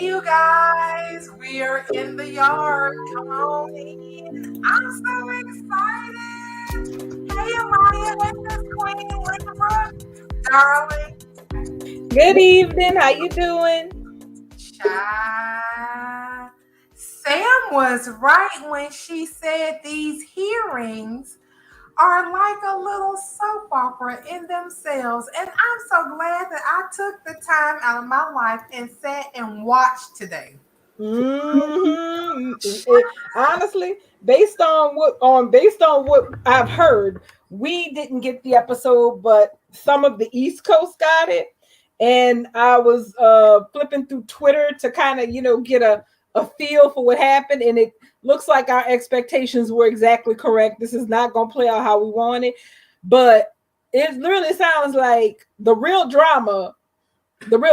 you guys, we are in the yard. Come on in. I'm so excited. Hey, Amaya, hey, Miss Queen, Linda, darling. Good evening. How you doing? Child. Sam was right when she said these hearings are like a little soap opera in themselves. And I'm so glad that I took the time out of my life and sat and watched today. Honestly, based on what I've heard, we didn't get the episode, but some of the East Coast got it. And I was flipping through Twitter to kind of get a feel for what happened, and it looks like our expectations were exactly correct. This is not going to play out how we want it, but it really sounds like the real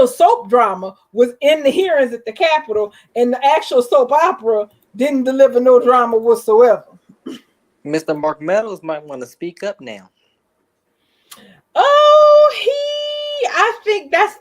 soap drama was in the hearings at the Capitol, and the actual soap opera didn't deliver no drama whatsoever. Mr. Mark Meadows might want to speak up now. I think that's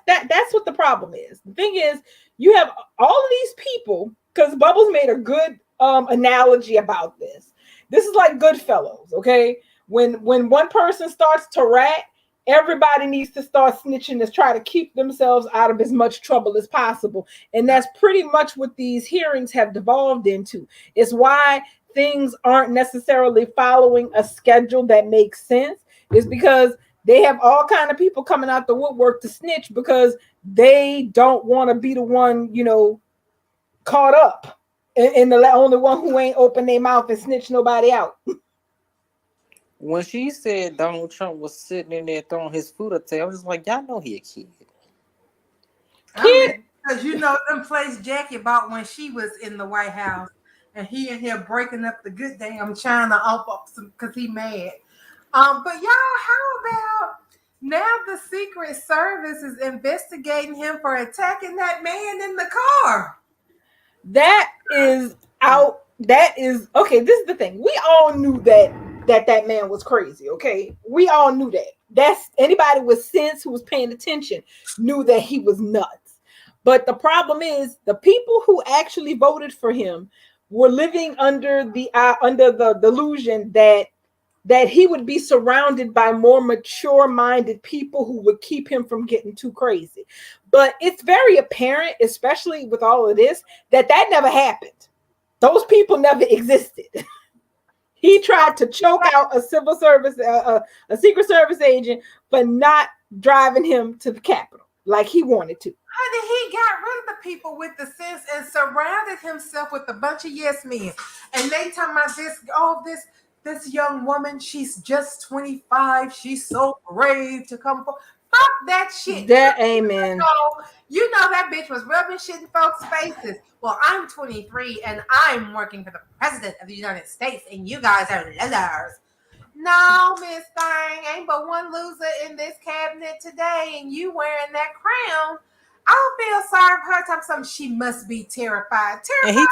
what the problem is. The thing is, you have all of these people, because Bubbles made a good analogy about this. This is like Goodfellas, okay? When one person starts to rat, everybody needs to start snitching to try to keep themselves out of as much trouble as possible. And that's pretty much what these hearings have devolved into. It's why things aren't necessarily following a schedule that makes sense. Is because they have all kind of people coming out the woodwork to snitch because they don't want to be the one, caught up and the only one who ain't open their mouth and snitch nobody out. When she said Donald Trump was sitting in there throwing his food at her, I was just like, y'all know he a kid. Because them plays Jackie bought when she was in the White House, and he in here breaking up the good damn China up some because he mad. But y'all, how about now the Secret Service is investigating him for attacking that man in the car? That is out. That is okay. This is the thing. We all knew that man was crazy. Okay, we all knew that. That's anybody with sense who was paying attention knew that he was nuts. But the problem is the people who actually voted for him were living under the delusion that he would be surrounded by more mature-minded people who would keep him from getting too crazy. But it's very apparent, especially with all of this, that never happened. Those people never existed. He tried to choke out a civil service, a Secret Service agent for not driving him to the Capitol like he wanted to. Honey, he got rid of the people with the sense and surrounded himself with a bunch of yes men. And they talking about this young woman, she's just 25. She's so brave to come forward. Fuck that shit. That amen. You know that bitch was rubbing shit in folks' faces. Well, I'm 23 and I'm working for the president of the United States, and you guys are losers. No, Miss Thing, ain't but one loser in this cabinet today, and you wearing that crown. I don't feel sorry for her. Time something she must be terrified. And he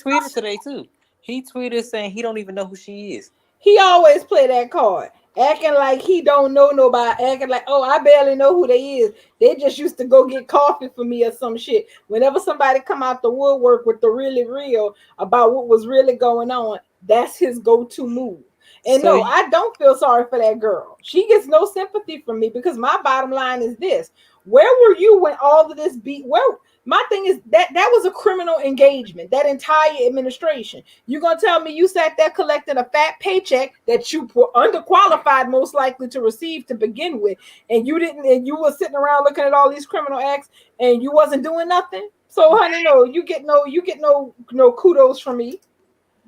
tweeted today too. He tweeted saying he don't even know who she is. He always play that card, acting like he don't know nobody, acting like, oh, I barely know who they is. They just used to go get coffee for me or some shit. Whenever somebody come out the woodwork with the really real about what was really going on, that's his go-to move. And so, no, I don't feel sorry for that girl. She gets no sympathy from me because my bottom line is this. Where were you when all of this my thing is that was a criminal engagement, that entire administration. You're going to tell me you sat there collecting a fat paycheck that you were underqualified most likely to receive to begin with, and you were sitting around looking at all these criminal acts and you wasn't doing nothing? So, honey, no, you get no kudos from me.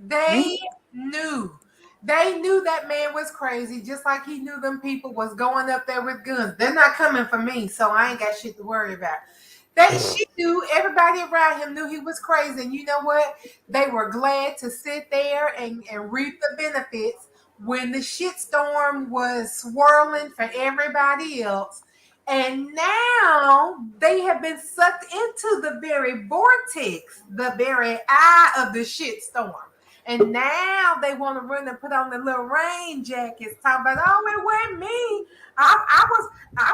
They knew. They knew that man was crazy, just like he knew them people was going up there with guns. They're not coming for me, so I ain't got shit to worry about. She knew, everybody around him knew he was crazy. And you know what? They were glad to sit there and reap the benefits when the shitstorm was swirling for everybody else. And now they have been sucked into the very vortex, the very eye of the shitstorm. And now they want to run and put on the little rain jackets, talking about, oh, it wasn't me. I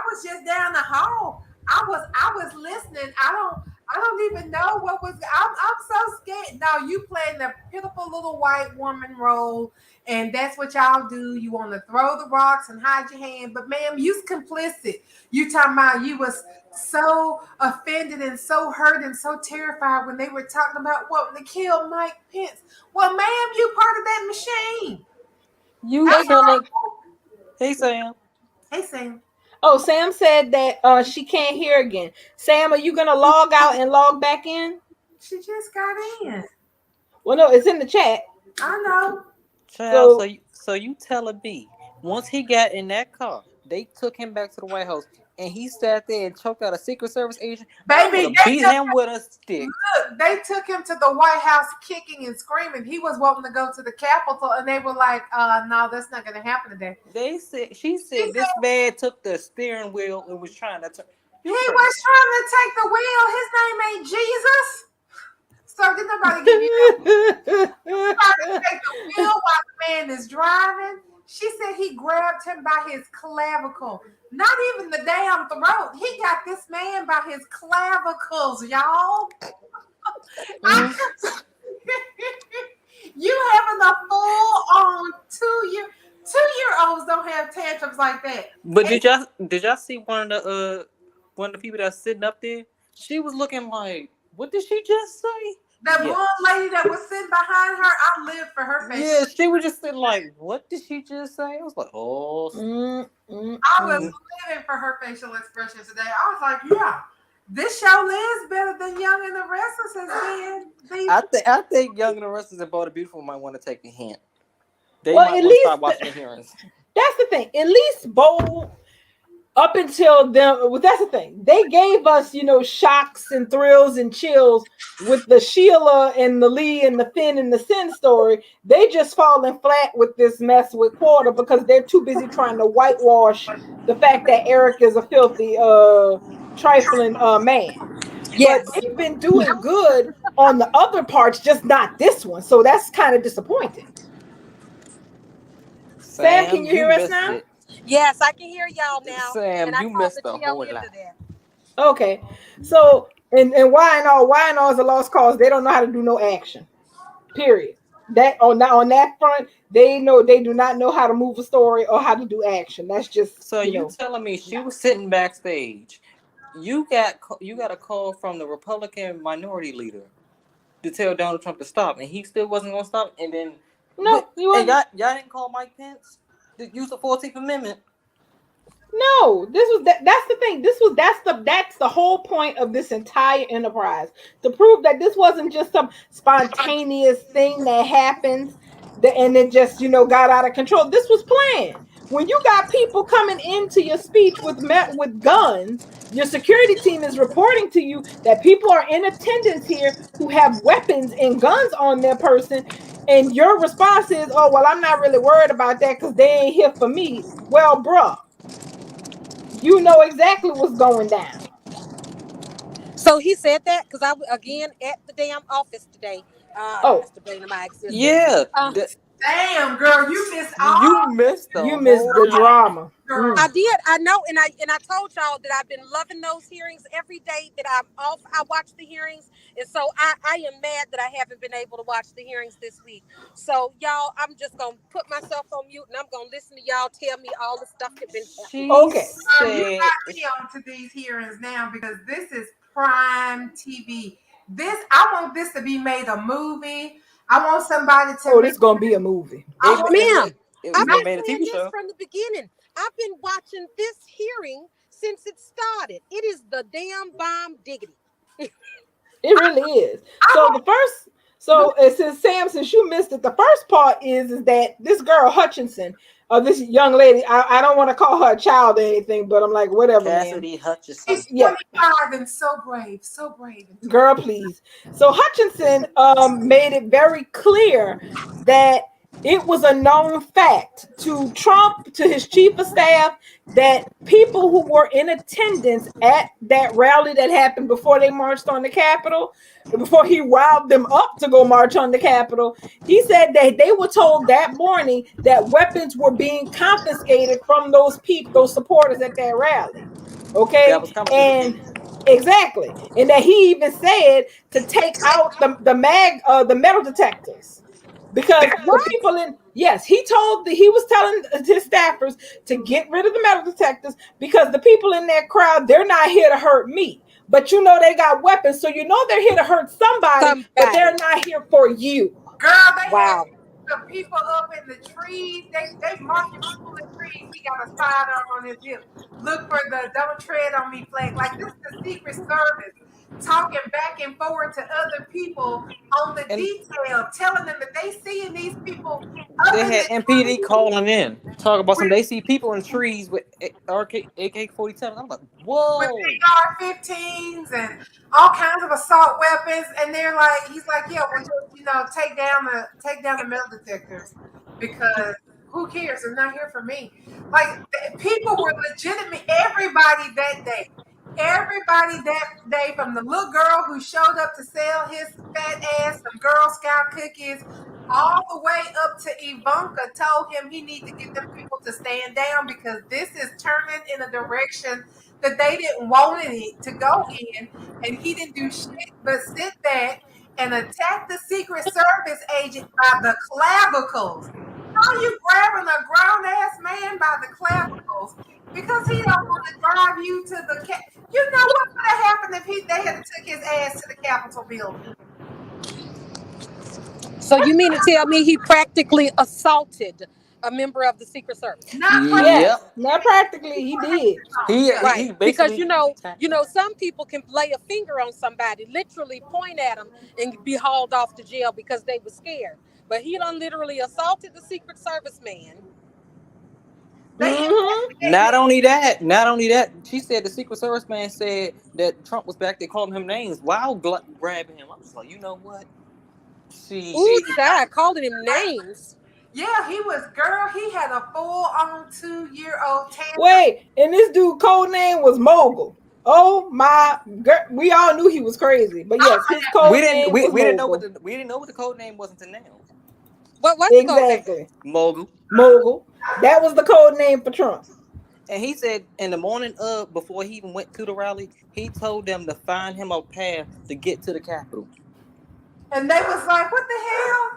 was just down the hall. I was listening. I don't don't even know what was. I'm so scared. No, you playing the pitiful little white woman role, and that's what y'all do. You want to throw the rocks and hide your hand, but ma'am, you's complicit. You talking about you was so offended and so hurt and so terrified when they were talking about wanting to kill Mike Pence. Well, ma'am, you part of that machine. You That's tell her, all. hey Sam. Hey, Sam. Oh, Sam said that she can't hear again. Sam, are you gonna log out and log back in? She just got in. Well, no, it's in the chat. I know. Child, So so you telling me once he got in that car, they took him back to the White House and he sat there and choked out a Secret Service agent. I would Baby, have beat him with a stick. look, they took him to the White House kicking and screaming. He was wanting to go to the Capitol, and they were like, no, that's not going to happen today. She She said said this man took the steering wheel and was trying to turn. he You crazy. was trying to take the wheel. His name ain't Jesus. So did nobody give you that? You trying to take the wheel while the man is driving? She said he grabbed him by his clavicle. Not even the damn throat. He got this man by his clavicles, y'all. Mm. You having a full on 2 year olds don't have tantrums like that. But And did y'all see one of the people that's sitting up there? She was looking like, what did she just say? that Yeah. blonde lady that was sitting behind her, I live for her face. Yeah, she was just sitting like, what did she just say? I was like, oh. I was living for her facial expression today. I was like, yeah, this show is better than Young and the Restless has been. I think Young and the Restless and Bold and Beautiful might want to take a hint. They Well, might at want to start least watching the hearings. that's the thing. At least Bold, up until them, well, that's the thing. They gave us, shocks and thrills and chills with the Sheila and the Lee and the Finn and the Sin story. They just falling flat with this mess with Quarter because they're too busy trying to whitewash the fact that Eric is a filthy, trifling man. But Yes. they've been doing good on the other parts, just not this one. So that's kind of disappointing. Sam, can Sam, you you hear us missed now? it. Yes, I can hear y'all now. Sam, And I you caught missed the the tail whole end lot. of that. Okay. So and why and all is a lost cause. They don't know how to do no action. Period. That on that front, they do not know how to move a story or how to do action. That's just, So you telling me she no. was sitting backstage? You got a call from the Republican minority leader to tell Donald Trump to stop, and he still wasn't going to stop. And then, No, he and wasn't. y'all didn't call Mike Pence to use the 14th Amendment. No, this was that's the thing. That's the whole point of this entire enterprise, to prove that this wasn't just some spontaneous thing that happens and it just, got out of control. This was planned. When you got people coming into your speech with guns, your security team is reporting to you that people are in attendance here who have weapons and guns on their person, and your response is, "Oh, well, I'm not really worried about that because they ain't here for me." Well, bruh, you know exactly what's going down. So he said that because I was again at the damn office today. Oh, Mr. Blaine, my existence. Yeah, Uh, Damn, girl, you missed you all missed the you whole missed the lot. drama. girl. I did. I know, and I told y'all that I've been loving those hearings every day that I'm off. I watch the hearings, and so I am mad that I haven't been able to watch the hearings this week. So y'all, I'm just gonna put myself on mute and I'm gonna listen to y'all tell me all the stuff that been happening. She Okay. You said, got me on to these hearings now because this is prime TV. I want this to be made a movie. I want somebody to Oh, make. this gonna be a movie. I want Ma'am, it I've been been made a saying TV this show. from the beginning. I've been watching this hearing since it started. It is the damn bomb diggity. It really is. I So want the first, so since Sam, since you missed it, the first part is that this girl Hutchinson, this young lady, I don't want to call her a child or anything, but I'm like, whatever, ma'am. Cassidy Hutchinson. She's Yeah, 25 and so brave, so brave. And girl, please. So Hutchinson made it very clear that it was a known fact to Trump, to his chief of staff, that people who were in attendance at that rally that happened before they marched on the Capitol, before he riled them up to go march on the Capitol, he said that they were told that morning that weapons were being confiscated from those supporters at that rally. That Okay, was coming to the and gate. Exactly. And that he even said to take out the metal detectors. Because the What? people in yes, he was telling his staffers to get rid of the metal detectors because the people in that crowd, they're not here to hurt me. But they got weapons, so they're here to hurt somebody, but they're Somebody. not here for you. Girl, they had Wow. the people up in the trees. They marking people in the trees. He got a sidearm on his hip. Look for the "Don't tread on me" flag. Like this is the Secret Service talking back and forward to other people on the And detail, telling them that they seeing these people up they in had the MPD trees calling in, talk about some. with They see people in trees with AK-47. I'm like, with whoa. AR-15s and all kinds of assault weapons, and they're like, he's like, yeah, well, just take down the metal detectors because who cares? They're not here for me. Like people were legitimate. Everybody that day, from the little girl who showed up to sell his fat ass some Girl Scout cookies, all the way up to Ivanka, told him he need to get them people to stand down because this is turning in a direction that they didn't want it to go in, and he didn't do shit but sit back and attack the Secret Service agent by the clavicles. How are you grabbing a grown ass man by the clavicles because he don't want to drive you to the You know what would have happened if they had took his ass to the Capitol building? So you mean to tell me he practically assaulted a member of the Secret Service? Not Yes, Yep. not practically, he did. He Right. he Because basically attacked him. some people can lay a finger on somebody, literally point at them and be hauled off to jail because they were scared. But he done literally assaulted the Secret Service man. they Hmm. investigating it. Not only that, she said the Secret Service man said that Trump was back there calling him names while grabbing him. I'm just like, you know what? Ooh, She child, calling him names. Yeah, he was girl. He had a full on 2-year-old tantrum. Wait, and this dude code name was Mogul. Oh my girl, we all knew he was crazy, but yes, his we code didn't name was we didn't know Mogul. we didn't know what the code name was until now. What's the code name? Exactly, Mogul. Mogul. That was the code name for Trump. And he said in the morning of before he even went to the rally, he told them to find him a path to get to the Capitol. And they was like, "What the hell?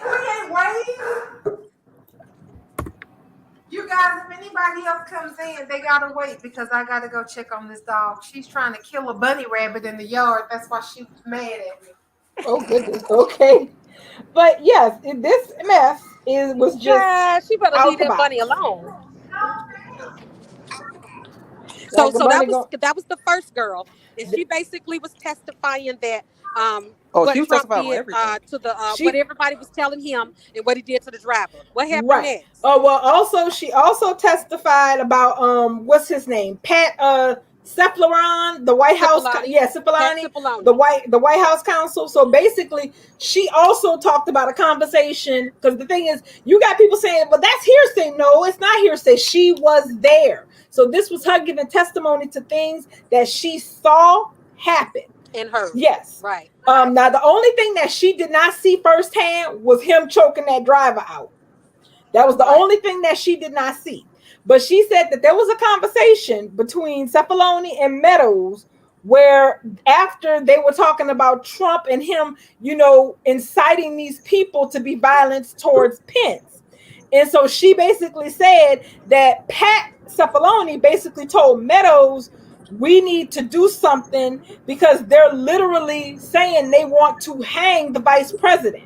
We ain't waiting." You guys, if anybody else comes in, they gotta wait because I gotta go check on this dog. She's trying to kill a bunny rabbit in the yard. That's why she was mad at me. Oh goodness. Okay, but yes, this mess was just Child, she better out leave the that bunny box. alone. So Like the so bunny go. that was the first girl, and she basically was testifying that Oh, she what was Trump testifying on did everything. to the what She everybody was telling him and what he did to the driver. What happened right. next? Oh well. Also, she also testified about what's his name, Pat Cephalon, the White House. Cipollone, Yeah, Pat Cipollone, Cipollone. the White House counsel. So basically, she also talked about a conversation because the thing is, you got people saying, "Well, that's hearsay." No, it's not hearsay. She was there. So this was her giving testimony to things that she saw happen. And heard. Yes. Right. Now the only thing that she did not see firsthand was him choking that driver out. That was the Right. only thing that she did not see. But she said that there was a conversation between Cephaloni and Meadows where after they were talking about Trump and him, inciting these people to be violent towards Pence. And so she basically said that Pat Cephaloni basically told Meadows, we need to do something because they're literally saying they want to hang the vice president.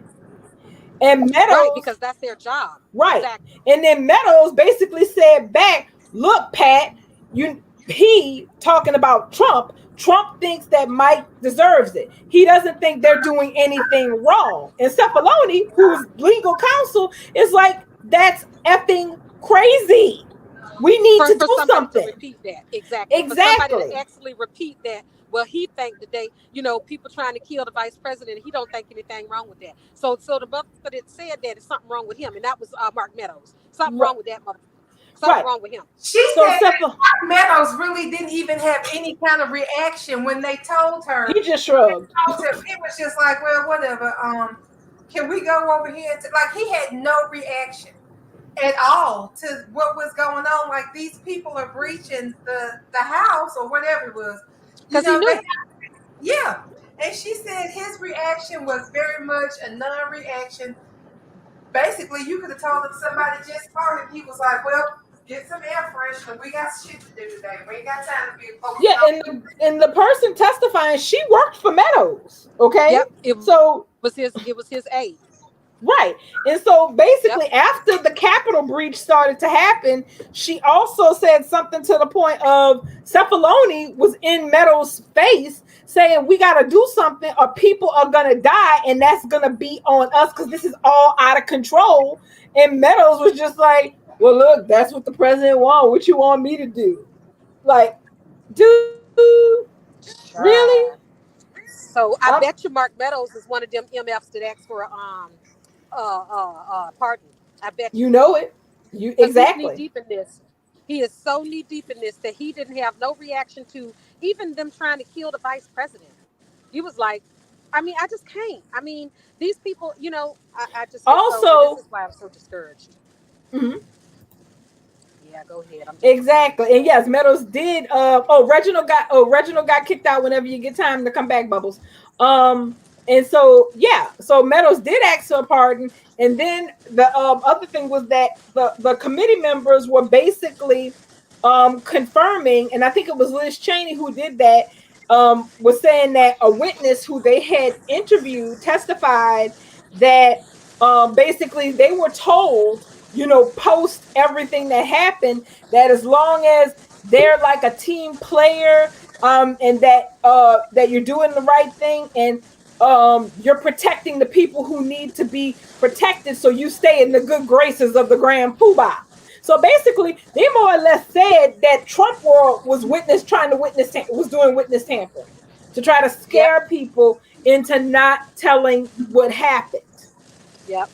And Right, Meadows because that's their job. right. Exactly. And then Meadows basically said back, look, Pat, he talking about Trump. Trump thinks that Mike deserves it. He doesn't think they're doing anything wrong. And Cephaloni, who's legal counsel, is like, that's effing crazy. We need to For do somebody to something. repeat that. Exactly. For somebody to Exactly. actually repeat that. Well, he think that people trying to kill the vice president, he don't think anything wrong with that. So the motherfucker that said that is something wrong with him, and that was Mark Meadows. Something Right. wrong with that motherfucker. Something Right. wrong with him. She So said Cephal, that Meadows really didn't even have any kind of reaction when they told her. he just shrugged. It was just like, well, whatever. Can we go over here? Like he had no reaction at all to what was going on. Like these people are breaching the house or whatever it was. You because he know, knew. yeah. And she said his reaction was very much a non-reaction. Basically, you could have told him somebody just farted. He was like, "Well, get some air freshener. We got shit to do today. We ain't got time to be focused Yeah, on." and the person testifying, she worked for Meadows. Okay, Yep, so it was his aide. right. And so Yep, basically, after the Capitol breach started to happen, she also said something to the point of Cephaloni was in Meadows' face saying, "We got to do something or people are going to die. And that's going to be on us because this is all out of control." And Meadows was just like, "Well, look, that's what the president want. What you want me to do?" Like, dude, really? sure. So I I'm, bet you Mark Meadows is one of them MFs that asked for a pardon. I bet you, you know it. You because he's knee exactly. deep in this. He is so knee deep in this that he didn't have no reaction to even them trying to kill the vice president. He was like, I mean, I just can't. I mean, these people, I just get so, and this Also, is why I'm so discouraged. mhm. Yeah, go ahead. I'm just Exactly. And yes, Meadows did Reginald got kicked out whenever you get time to come back, Bubbles. And so yeah, so Meadows did ask for a pardon. And then the other thing was that the committee members were basically confirming, and I think it was Liz Cheney who did that, was saying that a witness who they had interviewed testified that basically they were told, post everything that happened, that as long as they're like a team player, and that you're doing the right thing, and you're protecting the people who need to be protected, so you stay in the good graces of the grand poobah. So basically, they more or less said that Trump world was was doing witness tampering to try to yep, scare people into not telling what happened. yep,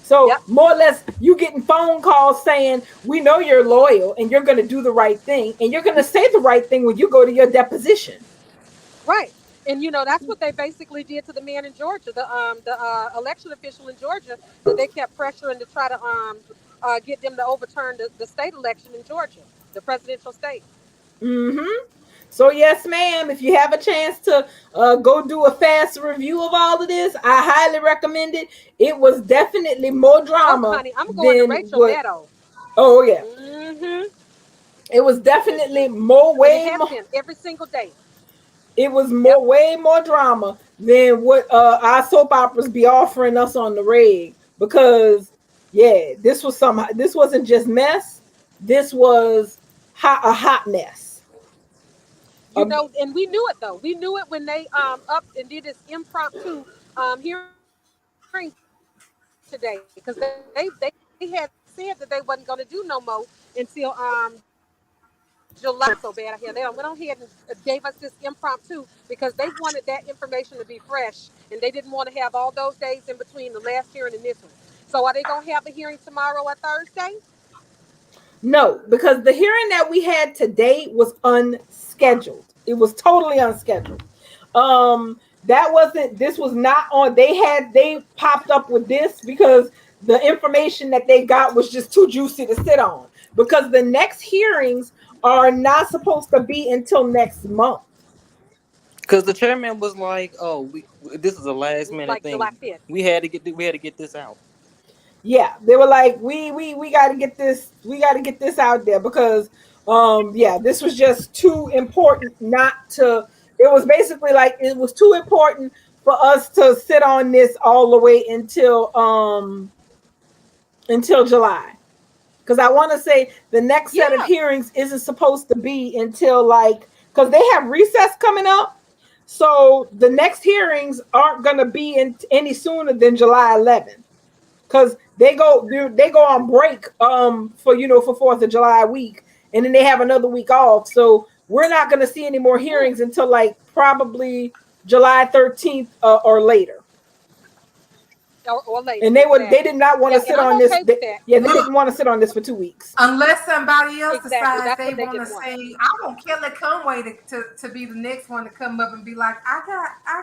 So yep. more or less, you getting phone calls saying, "We know you're loyal and you're going to do the right thing, and you're going to say the right thing when you go to your deposition." Right. And that's what they basically did to the man in Georgia, the election official in Georgia that they kept pressuring to try to get them to overturn the state election in Georgia, the presidential state. Mm-hmm. So yes, ma'am. If you have a chance to go do a fast review of all of this, I highly recommend it. It was definitely more Oh, drama honey, I'm going to than Rachel what. Maddow. Oh yeah, Mm-hmm. it was definitely more And it way has more. been every single day. It was Yep. more way more drama than what our soap operas be offering us on the reg, because yeah, this wasn't just mess. This was a hot mess. Uh, And we knew it though. We knew it when they up and did this impromptu hearing today because they had said that they wasn't going to do no more until July. They went on ahead and gave us this impromptu because they wanted that information to be fresh and they didn't want to have all those days in between the last hearing and this one. So are they going to have a hearing tomorrow or Thursday? No, because the hearing that we had today was unscheduled. It was totally unscheduled. That wasn't. This was not on. They popped up with this because the information that they got was just too juicy to sit on. Because the next hearings are not supposed to be until next month. Because the chairman was like, "Oh, this is a Like last July minute 5th. thing. We had to get this out." Yeah, they were like, we got to get this, out there because yeah, this was just too important not to. It was basically like it was too important for us to sit on this all the way until July, because I want to say the next set of Yeah. hearings isn't supposed to be until, like, because they have recess coming up, so the next hearings aren't going to be in any sooner than July 11th, because they go on break for 4th of July week, and then they have another week off. So we're not going to see any more Mm. hearings until like probably July 13th or later. Or later, And they exactly. did not want Yeah, to and sit I'm on this. okay with that. Yeah, they didn't want to sit on this for 2 weeks. Unless somebody else Exactly. decides That's they what they want to didn't want. say, I want Kelly Conway to be the next one to come up and be like, I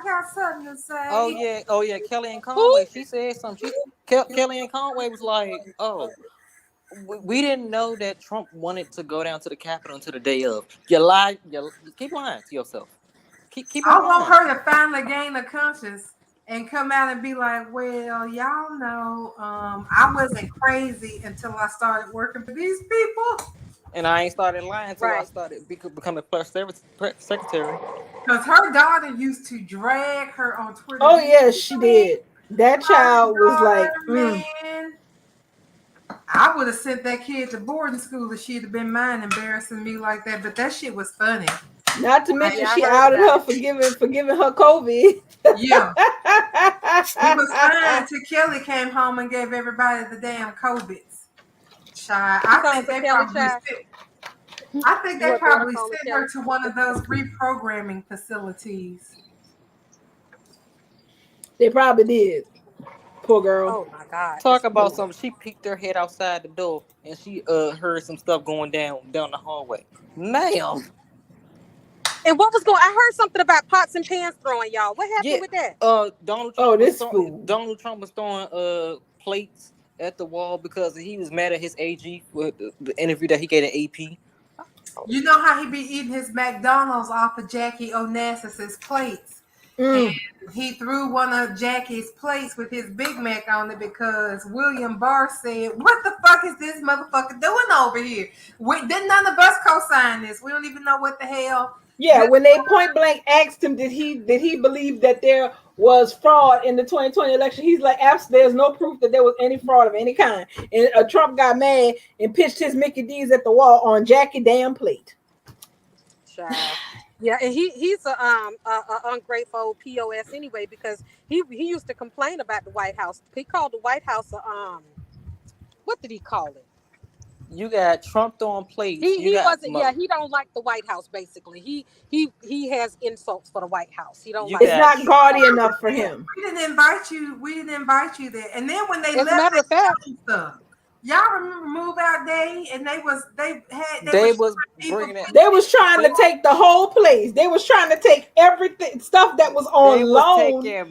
got something to say. Oh yeah, Kelly and Who? Conway. She said something. Kelly and Conway was like, "Oh, we didn't know that Trump wanted to go down to the Capitol until the day of. You lie. You keep lying to yourself. Keep I on want lying. her to finally gain a conscience and come out and be like, well, y'all know, I wasn't crazy until I started working for these people. And I ain't started lying until I Right. started becoming press secretary. Because her daughter used to drag her on Twitter. Oh Do you yes, she hear me? did. That My child was like, daughter, man. I would have sent that kid to boarding school if she'd have been mine, embarrassing me like that. But that shit was funny. not to Like, mention Yeah, I she heard outed about her it. for giving her COVID. yeah, it was fine until Kelly came home and gave everybody the damn COVIDs. Child, You calling for Kelly Child? I think You they want daughter probably calling sent her Kelly? to one of those reprogramming facilities. They probably did. Poor girl. Oh my God, Talk this about food. something. She peeked her head outside the door and she heard some stuff going down the hallway. Ma'am, And what was going? I heard something about pots and pans throwing, y'all. What yeah. happened with that? Oh, this fool. Donald Trump was throwing plates at the wall because he was mad at his AG for the interview that he gave to AP. You know how he be eating his McDonald's off of Jackie Onassis's plates. And Mm. he threw one of Jackie's plates with his Big Mac on it because William Barr said, what the fuck is this motherfucker doing over here? Didn't none of us co-sign this. We don't even know what the hell. Yeah, when they point blank asked him, did he believe that there was fraud in the 2020 election? He's like, there's no proof that there was any fraud of any kind. And Trump got mad and pitched his Mickey D's at the wall on Jackie damn plate. Child. Yeah, and he's a ungrateful pos anyway because he used to complain about the White House. He called the White House what did he call it? You got Trump throwing plates. He You he got wasn't. Yeah, he don't like the White House. Basically, he has insults for the White House. He don't you like It's it. got not Trump. gaudy enough for him. We didn't invite you. We didn't invite you there. And then when they As a left, matter they of fact, showed stuff. Y'all remember move out day? And they was They was people. bringing it. They was trying They to take the whole place. They was trying to take everything, stuff that was on they was loan taking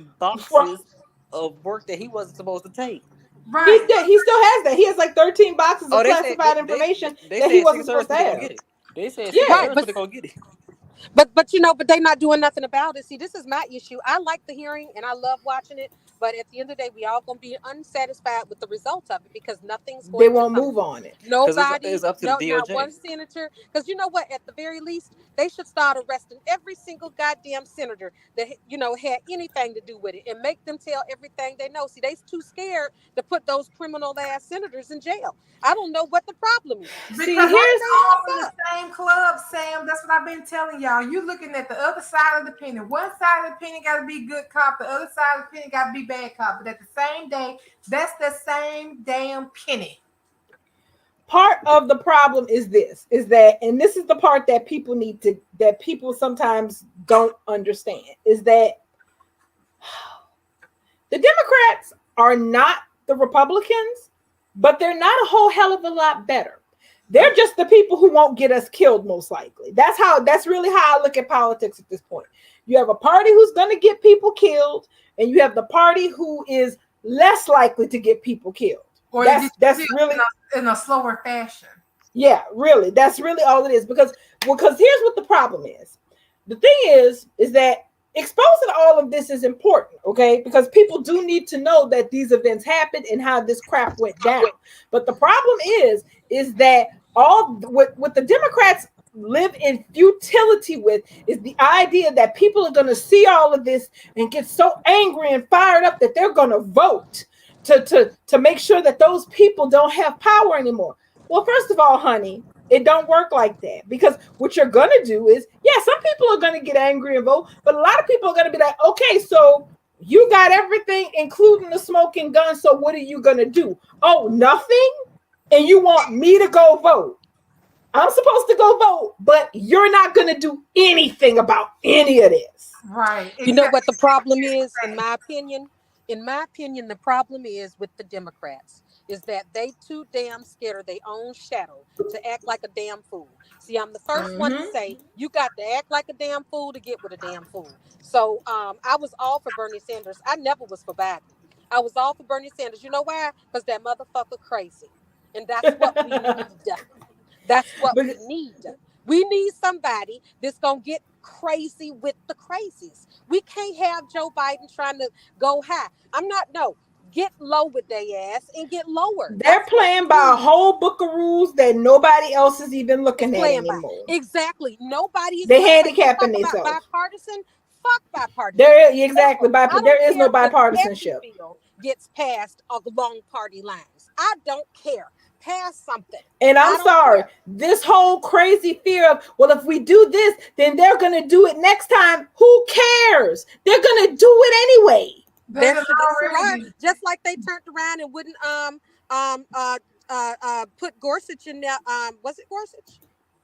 from. boxes of work that he wasn't supposed to take. He Right. did. He still has that. He has like 13 boxes Oh, of they said classified information they that he said Secret wasn't Service supposed to was gonna have. get it. They said Secret Yeah. right, Service was gonna get it. but but they're not doing nothing about it. See, this is my issue. I like the hearing and I love watching it, but at the end of the day, we all gonna be unsatisfied with the results of it because nothing's They going to won't come move of it. on it. Because Nobody, it's up to the no, not one DOJ. senator. Because you know what? At the very least, they should start arresting every single goddamn senator that had anything to do with it and make them tell everything they know. See, they too scared to put those criminal ass senators in jail. I don't know what the problem is. See, Because Why here's they do all in they the ass up? same club, Sam. That's what I've been telling y'all. You looking at the other side of the penny. One side of the penny got to be good cop. The other side of the penny got to be bad cop. But at the same day, that's the same damn penny. part of the problem is that, and this is the part that people sometimes don't understand, is that the Democrats are not the Republicans, but they're not a whole hell of a lot better. They're just the people who won't get us killed, most likely. That's really how I look at politics at this point. You have a party who's going to get people killed, and you have the party who is less likely to get people killed. Or That's really, in a slower fashion. yeah, really. That's really all it is. Because here's what the problem is. The thing is that exposing all of this is important, okay? Because people do need to know that these events happened and how this crap went down. But the problem is that all what the Democrats live in futility with is the idea that people are going to see all of this and get so angry and fired up that they're going to vote to make sure that those people don't have power anymore. Well, first of all, honey, it don't work like that, because what you're going to do is, yeah, some people are going to get angry and vote, but a lot of people are going to be like, okay, so you got everything, including the smoking gun, so what are you going to do? Oh, nothing? And you want me to go vote? I'm supposed to go vote, but you're not going to do anything about any of this. Right. You know Exactly. what the problem is, in my opinion? In my opinion, the problem is with the Democrats is that they too damn scared of their own shadow to act like a damn fool. See, I'm the first one to Mm-hmm. say you got to act like a damn fool to get with a damn fool. So I was all for Bernie Sanders. I never was for Biden. I was all for Bernie Sanders. You know why? Because that motherfucker crazy. And that's what we need. That's what But we need. We need somebody that's going to get crazy with the crazies. We can't have Joe Biden trying to go high. I'm not, no. Get low with their ass and get lower. they're That's what playing we by a need. whole book of rules that nobody else is even Is looking at playing by. anymore. Exactly. Nobody is They playing by. You handicapping talk about themselves. bipartisan. Fuck bipartisan. There exactly, Hell, I don't there is no care if every bipartisanship. bill gets passed along party lines. I don't care. Pass something. And I'm I don't sorry, care. this whole crazy fear of, well, if we do this, then they're going to do it next time. Who cares? They're going to do it anyway. They done That's right. already. Just like they turned around and wouldn't um uh put Gorsuch in there. Was it Gorsuch?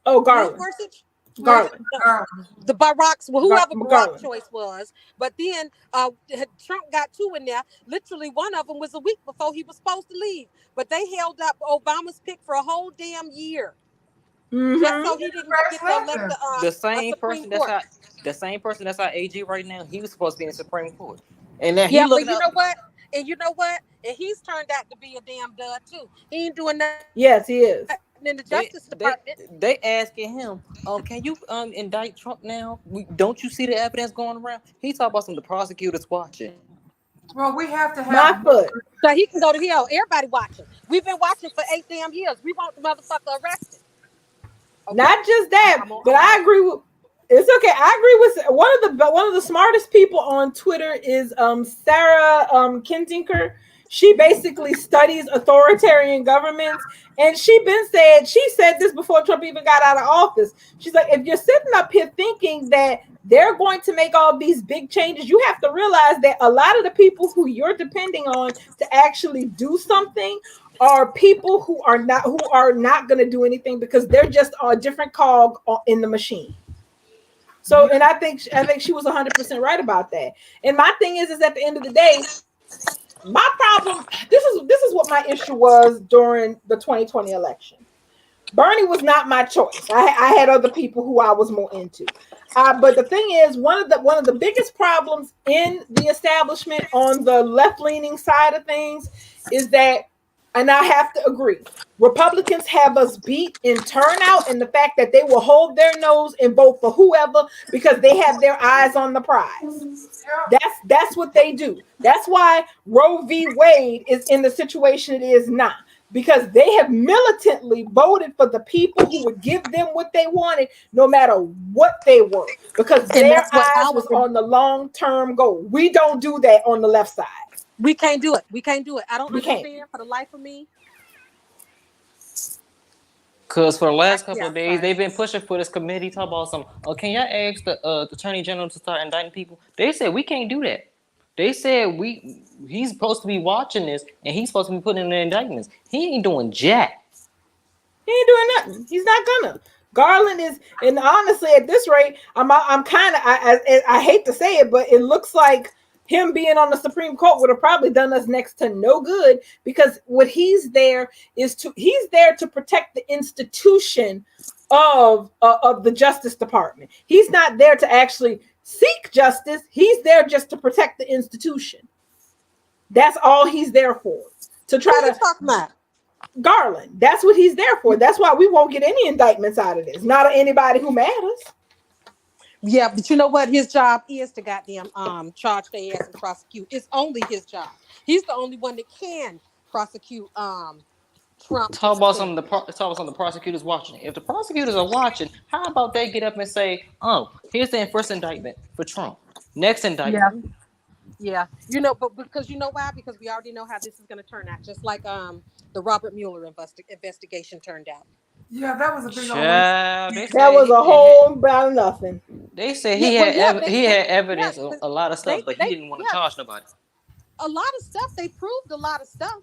Oh, Was it Garland. Gorsuch? Garland. The Barack's, well, whoever Barack Garland. choice was. But then Trump got two in there. Literally, one of them was a week before he was supposed to leave. But they held up Obama's pick for a whole damn year just so he didn't get to elect The a same Supreme person that's Court. our AG right now, he was supposed to be in the Supreme Court. And now he Yeah, but looking you up. know what? And you know what? And he's turned out to be a damn dud too. He ain't doing nothing Yes, he is. in the They Justice they Department. they asking him, can you indict Trump now? Don't you see the evidence going around? He talk about some of the prosecutors watching. Well, we have to My have. foot. So he can go to hell. Everybody watching. We've been watching for 8 damn years. We want the motherfucker arrested. Okay. Not just that, I'm on- but I agree with. It's okay. I agree with one of the smartest people on Twitter is Sarah Kintinker. She basically studies authoritarian governments, and she said this before Trump even got out of office. She's like, if you're sitting up here thinking that they're going to make all these big changes, you have to realize that a lot of the people who you're depending on to actually do something are people who are not going to do anything because they're just a different cog in the machine. So, and I think she was 100% right about that. And my thing is at the end of the day, my problem. This is what my issue was during the 2020 election. Bernie was not my choice. I had other people who I was more into. But the thing is, one of the biggest problems in the establishment on the left leaning side of things is that, and I have to agree, Republicans have us beat in turnout and the fact that they will hold their nose and vote for whoever because they have their eyes on the prize. That's what they do. That's why Roe v. Wade is in the situation it is now, because they have militantly voted for the people who would give them what they wanted, no matter what they were, because their eyes was on the long-term goal. We don't do that on the left side. We can't do it. We can't do it. I don't We can't. understand for the life of me. Because for the last couple of days, they've been pushing for this committee. Talk about some. Can y'all ask the attorney general to start indicting people? They said we can't do that. They said he's supposed to be watching this and he's supposed to be putting in the indictments. He ain't doing jack. He ain't doing nothing. He's not gonna. Garland is, and honestly, at this rate, I'm kind of, I hate to say it, but it looks like him being on the Supreme Court would have probably done us next to no good, because what he's there to protect the institution of the Justice Department. He's not there to actually seek justice. He's there just to protect the institution. That's all he's there for. To try to talk about Garland. That's what he's there for. That's why we won't get any indictments out of this. Not anybody who matters. Yeah, but you know what? His job is to goddamn charge their ass and prosecute. It's only his job. He's the only one that can prosecute Trump. Talk about some of the prosecutors watching. If the prosecutors are watching, how about they get up and say, "Oh, here's the first indictment for Trump. Next indictment." Yeah. You know, but because you know why? Because we already know how this is going to turn out. Just like the Robert Mueller investigation turned out. Yeah, that was a big That was a whole about nothing. They said he had evidence of a lot of stuff, but he didn't want to charge nobody. A lot of stuff. They proved a lot of stuff,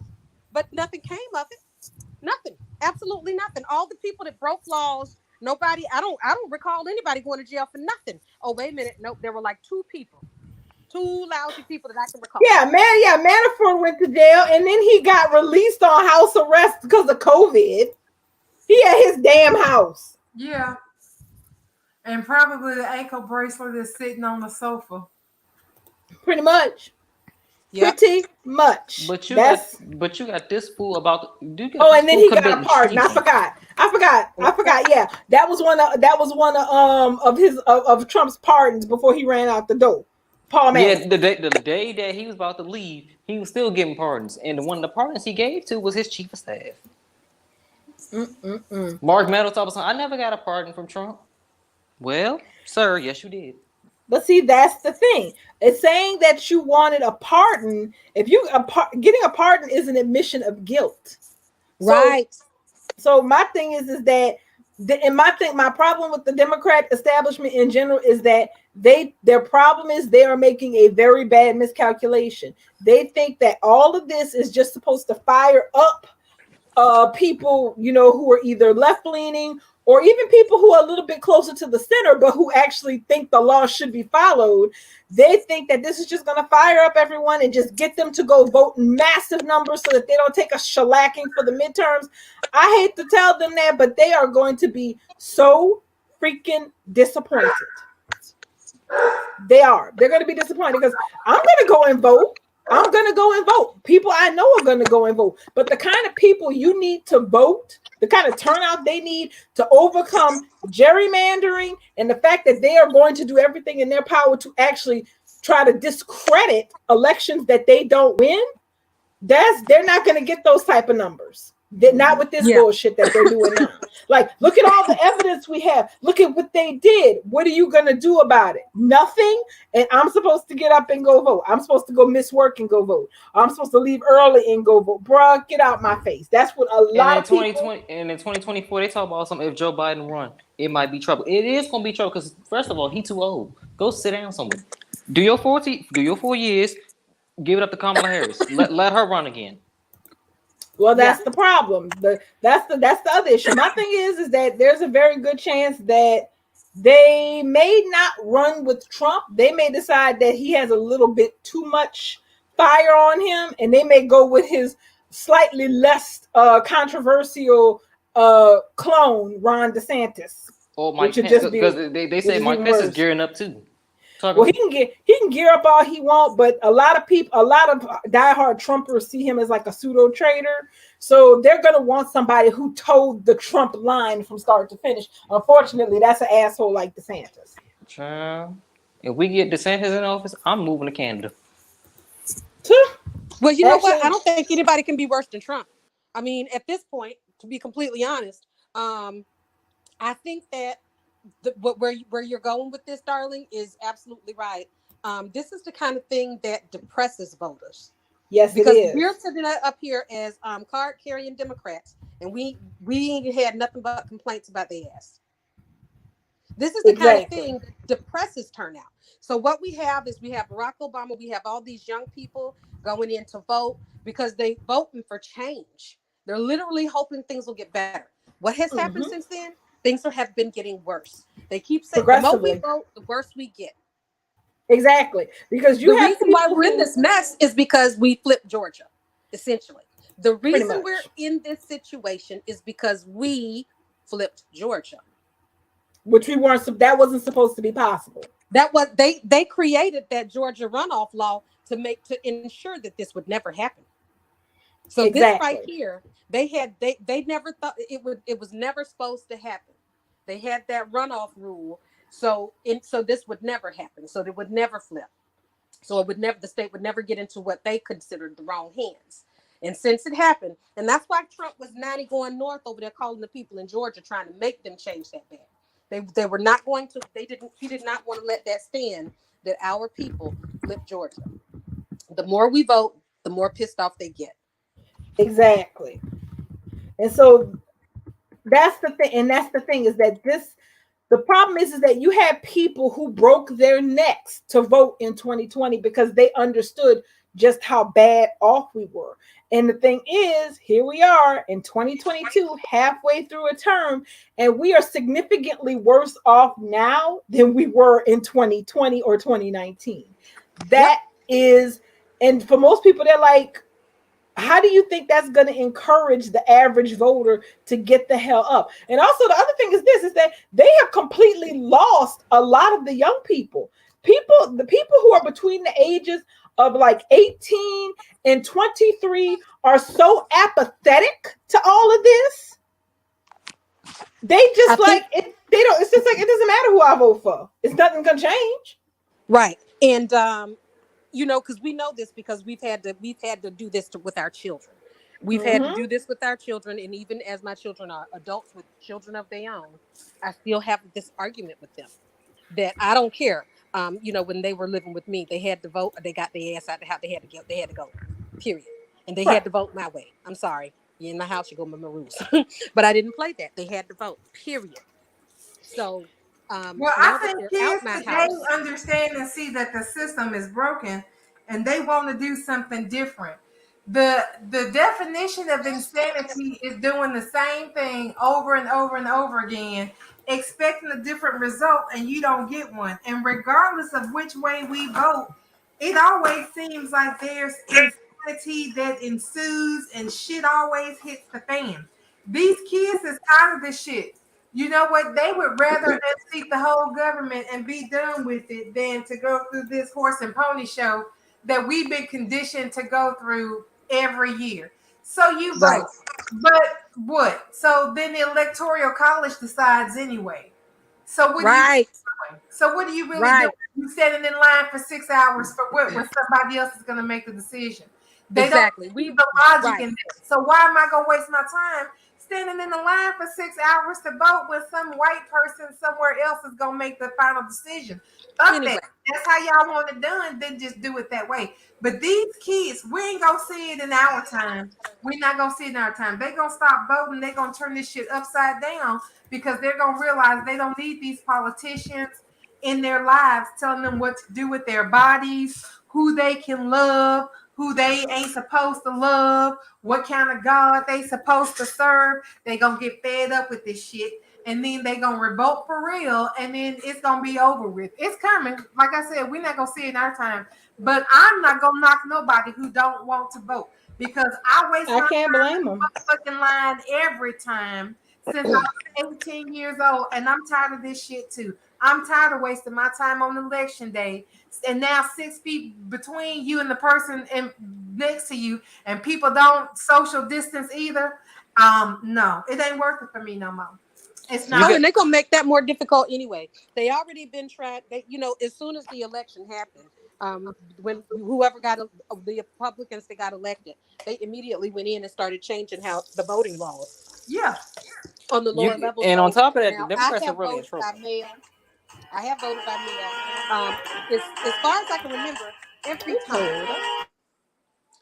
but nothing came of it. Nothing. Absolutely nothing. All the people that broke laws, nobody. I don't recall anybody going to jail for nothing. Oh, wait a minute. Nope. There were like 2 people. 2 lousy people that I can recall. Yeah, Manafort went to jail and then he got released on house arrest because of COVID. He had his damn house. Yeah. And probably the ankle bracelet is sitting on the sofa. Pretty much. Yep. Pretty much. But That's you got this fool about you got oh, this and then fool he got a committing pardon. I treason. forgot. I forgot. Yeah, that was one of his of Trump's pardons before he ran out the door. Paul Yeah, Manafort. the day that he was about to leave, he was still getting pardons, and one of the pardons he gave to was his chief of staff, Mm-mm-mm. Mark Meadows. Told us, I never got a pardon from Trump. Well, sir, yes, you did. But see, that's the thing. It's saying that you wanted a pardon. If you getting a pardon is an admission of guilt. So Right. so my thing is that and my problem with the Democrat establishment in general is that their problem is they are making a very bad miscalculation. They think that all of this is just supposed to fire up people, who are either left leaning or even people who are a little bit closer to the center, but who actually think the law should be followed. They think that this is just going to fire up everyone and just get them to go vote in massive numbers so that they don't take a shellacking for the midterms. I hate to tell them that, but they are going to be so freaking disappointed. They are. They're going to be disappointed because I'm going to go and vote. I'm going to go and vote. People I know are going to go and vote. But the kind of people you need to vote, the kind of turnout they need to overcome gerrymandering and the fact that they are going to do everything in their power to actually try to discredit elections that they don't win, they're not going to get those type of numbers. They're not with this bullshit that they're doing now. Like, look at all the evidence we have. Look at what they did. What are you going to do about it? Nothing. And I'm supposed to get up and go vote. I'm supposed to go miss work and go vote. I'm supposed to leave early and go vote. Bruh, get out my face. That's what a lot of people. And in 2024, they talk about something. If Joe Biden run, it might be trouble. It is gonna be trouble because first of all, he too old. Go sit down somewhere. Do your 4 years. Give it up to Kamala Harris. Let her run again. Well, that's the problem. That's the other issue. My thing is that there's a very good chance that they may not run with Trump. They may decide that he has a little bit too much fire on him, and they may go with his slightly less controversial clone, Ron DeSantis. Or Mike Pence, because they say Mike Pence is gearing up too. Well, he can gear up all he wants, but a lot of diehard Trumpers see him as like a pseudo traitor. So they're gonna want somebody who told the Trump line from start to finish. Unfortunately, that's an asshole like DeSantis. Child, if we get DeSantis in office, I'm moving to Canada. Well, you know what? I don't think anybody can be worse than Trump. I mean, at this point, to be completely honest, I think that where you're going with this, darling, is absolutely right. This is the kind of thing that depresses voters. Yes, because it is. We're sitting up here as card carrying Democrats, and we ain't had nothing but complaints about their ass. This is the kind of thing that depresses turnout. So what we have is we have Barack Obama, we have all these young people going in to vote because they voting for change. They're literally hoping things will get better. What has happened since then? Things have been getting worse. They keep saying the more we vote, the worse we get. Exactly. Because the reason why we're in this mess is because we flipped Georgia, essentially. The reason we're in this situation is because we flipped Georgia. Which that wasn't supposed to be possible. That was they created that Georgia runoff law to ensure that this would never happen. So this right here, they never thought it was never supposed to happen. They had that runoff rule, so this would never happen. So it would never flip. So the state would never get into what they considered the wrong hands. And since it happened, and that's why Trump was 90 going north over there calling the people in Georgia trying to make them change that bad. They were not going to. He did not want to let that stand that our people flip Georgia. The more we vote, the more pissed off they get. Exactly. And so that's the thing. And that's the thing is that the problem is that you have people who broke their necks to vote in 2020 because they understood just how bad off we were. And the thing is, here we are in 2022, halfway through a term, and we are significantly worse off now than we were in 2020 or 2019. That is, and for most people, they're like, how do you think that's going to encourage the average voter to get the hell up? And also the other thing is that they have completely lost a lot of the young people. The people who are between the ages of like 18 and 23 are so apathetic to all of this. They I just think like it. They don't. It's just like it doesn't matter who I vote for. It's nothing gonna change. right. And you know, because we know this because we've had to do this with our children. We've had to Mm-hmm. do this with our children, and even as my children are adults with children of their own, I still have this argument with them that I don't care. You know, when they were living with me, they had to vote. They got their ass out the house. They had to go. They had to go. Period. And they Right. had to vote my way. I'm sorry. You in my house, you go by my rules. But I didn't play that. They had to vote. Period. So Well, I now that think they're out kids my today house, understand and see that the system is broken and they want to do something different. The definition of insanity is doing the same thing over and over and over again, expecting a different result, and you don't get one. And regardless of which way we vote, it always seems like there's insanity that ensues and shit always hits the fan. These kids is tired of this shit. You know what? They would rather unseat the whole government and be done with it than to go through this horse and pony show that we've been conditioned to go through every year. So you right, vote. But what? So then the electoral college decides anyway. So what do you right, doing? So what are you really doing? right, You standing in line for 6 hours for what when somebody else is gonna make the decision. They don't exactly. see We the logic right. in this. So why am I gonna waste my time standing in the line for 6 hours to vote when some white person somewhere else is gonna make the final decision? Fuck that. Anyway, That's how y'all want it done, then just do it that way. But these kids, we ain't gonna see it in our time. We're not gonna see it in our time. They gonna stop voting, they gonna turn this shit upside down because they're gonna realize they don't need these politicians in their lives telling them what to do with their bodies, who they can love, who they ain't supposed to love, what kind of God they supposed to serve. They gonna get fed up with this shit. And then they gonna revolt for real, and then it's gonna be over with. It's coming. Like I said, we're not gonna see it in our time. But I'm not gonna knock nobody who don't want to vote because I waste I my can't time blame in them. the motherfucking line every time since I was 18 years old, and I'm tired of this shit too. I'm tired of wasting my time on election day, and now 6 feet between you and the person next to you, and people don't social distance either. No, it ain't worth it for me no more. It's You oh, not. get and they're gonna make that more difficult anyway. They already been trying. They, you know, as soon as the election happened, when whoever the Republicans that got elected, they immediately went in and started changing how the voting laws Yeah. on the lower you level. and on So top of that, the now I Democrats are have really in voted by trouble. mail. I have voted by mail. As far as I can remember, every You time told us.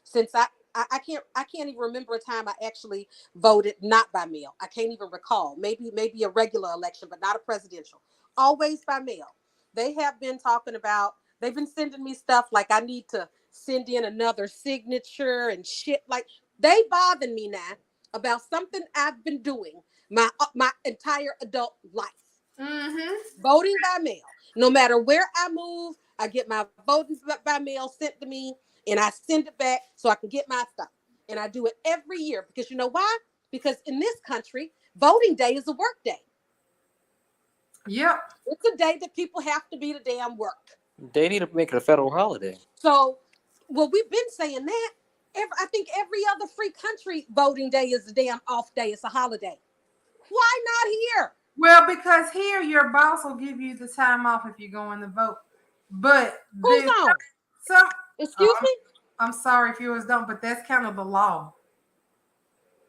since I can't even remember a time I actually voted not by mail. I can't even recall. Maybe a regular election, but not a presidential. Always by mail. They have been talking about. They've been sending me stuff like I need to send in another signature and shit. Like they bother me now about something I've been doing my entire adult life. Mm-hmm. Voting by mail. No matter where I move, I get my voting by mail sent to me and I send it back so I can get my stuff. And I do it every year because you know why? Because in this country, voting day is a work day. Yep. It's a day that people have to be to damn work. They need to make it a federal holiday. So, well, we've been saying that. I think every other free country voting day is a damn off day. It's a holiday. Why not here? Well, because here your boss will give you the time off if you go in to vote. But Who's the on? some Excuse oh, me? I'm sorry if yours don't, but that's kind of the law.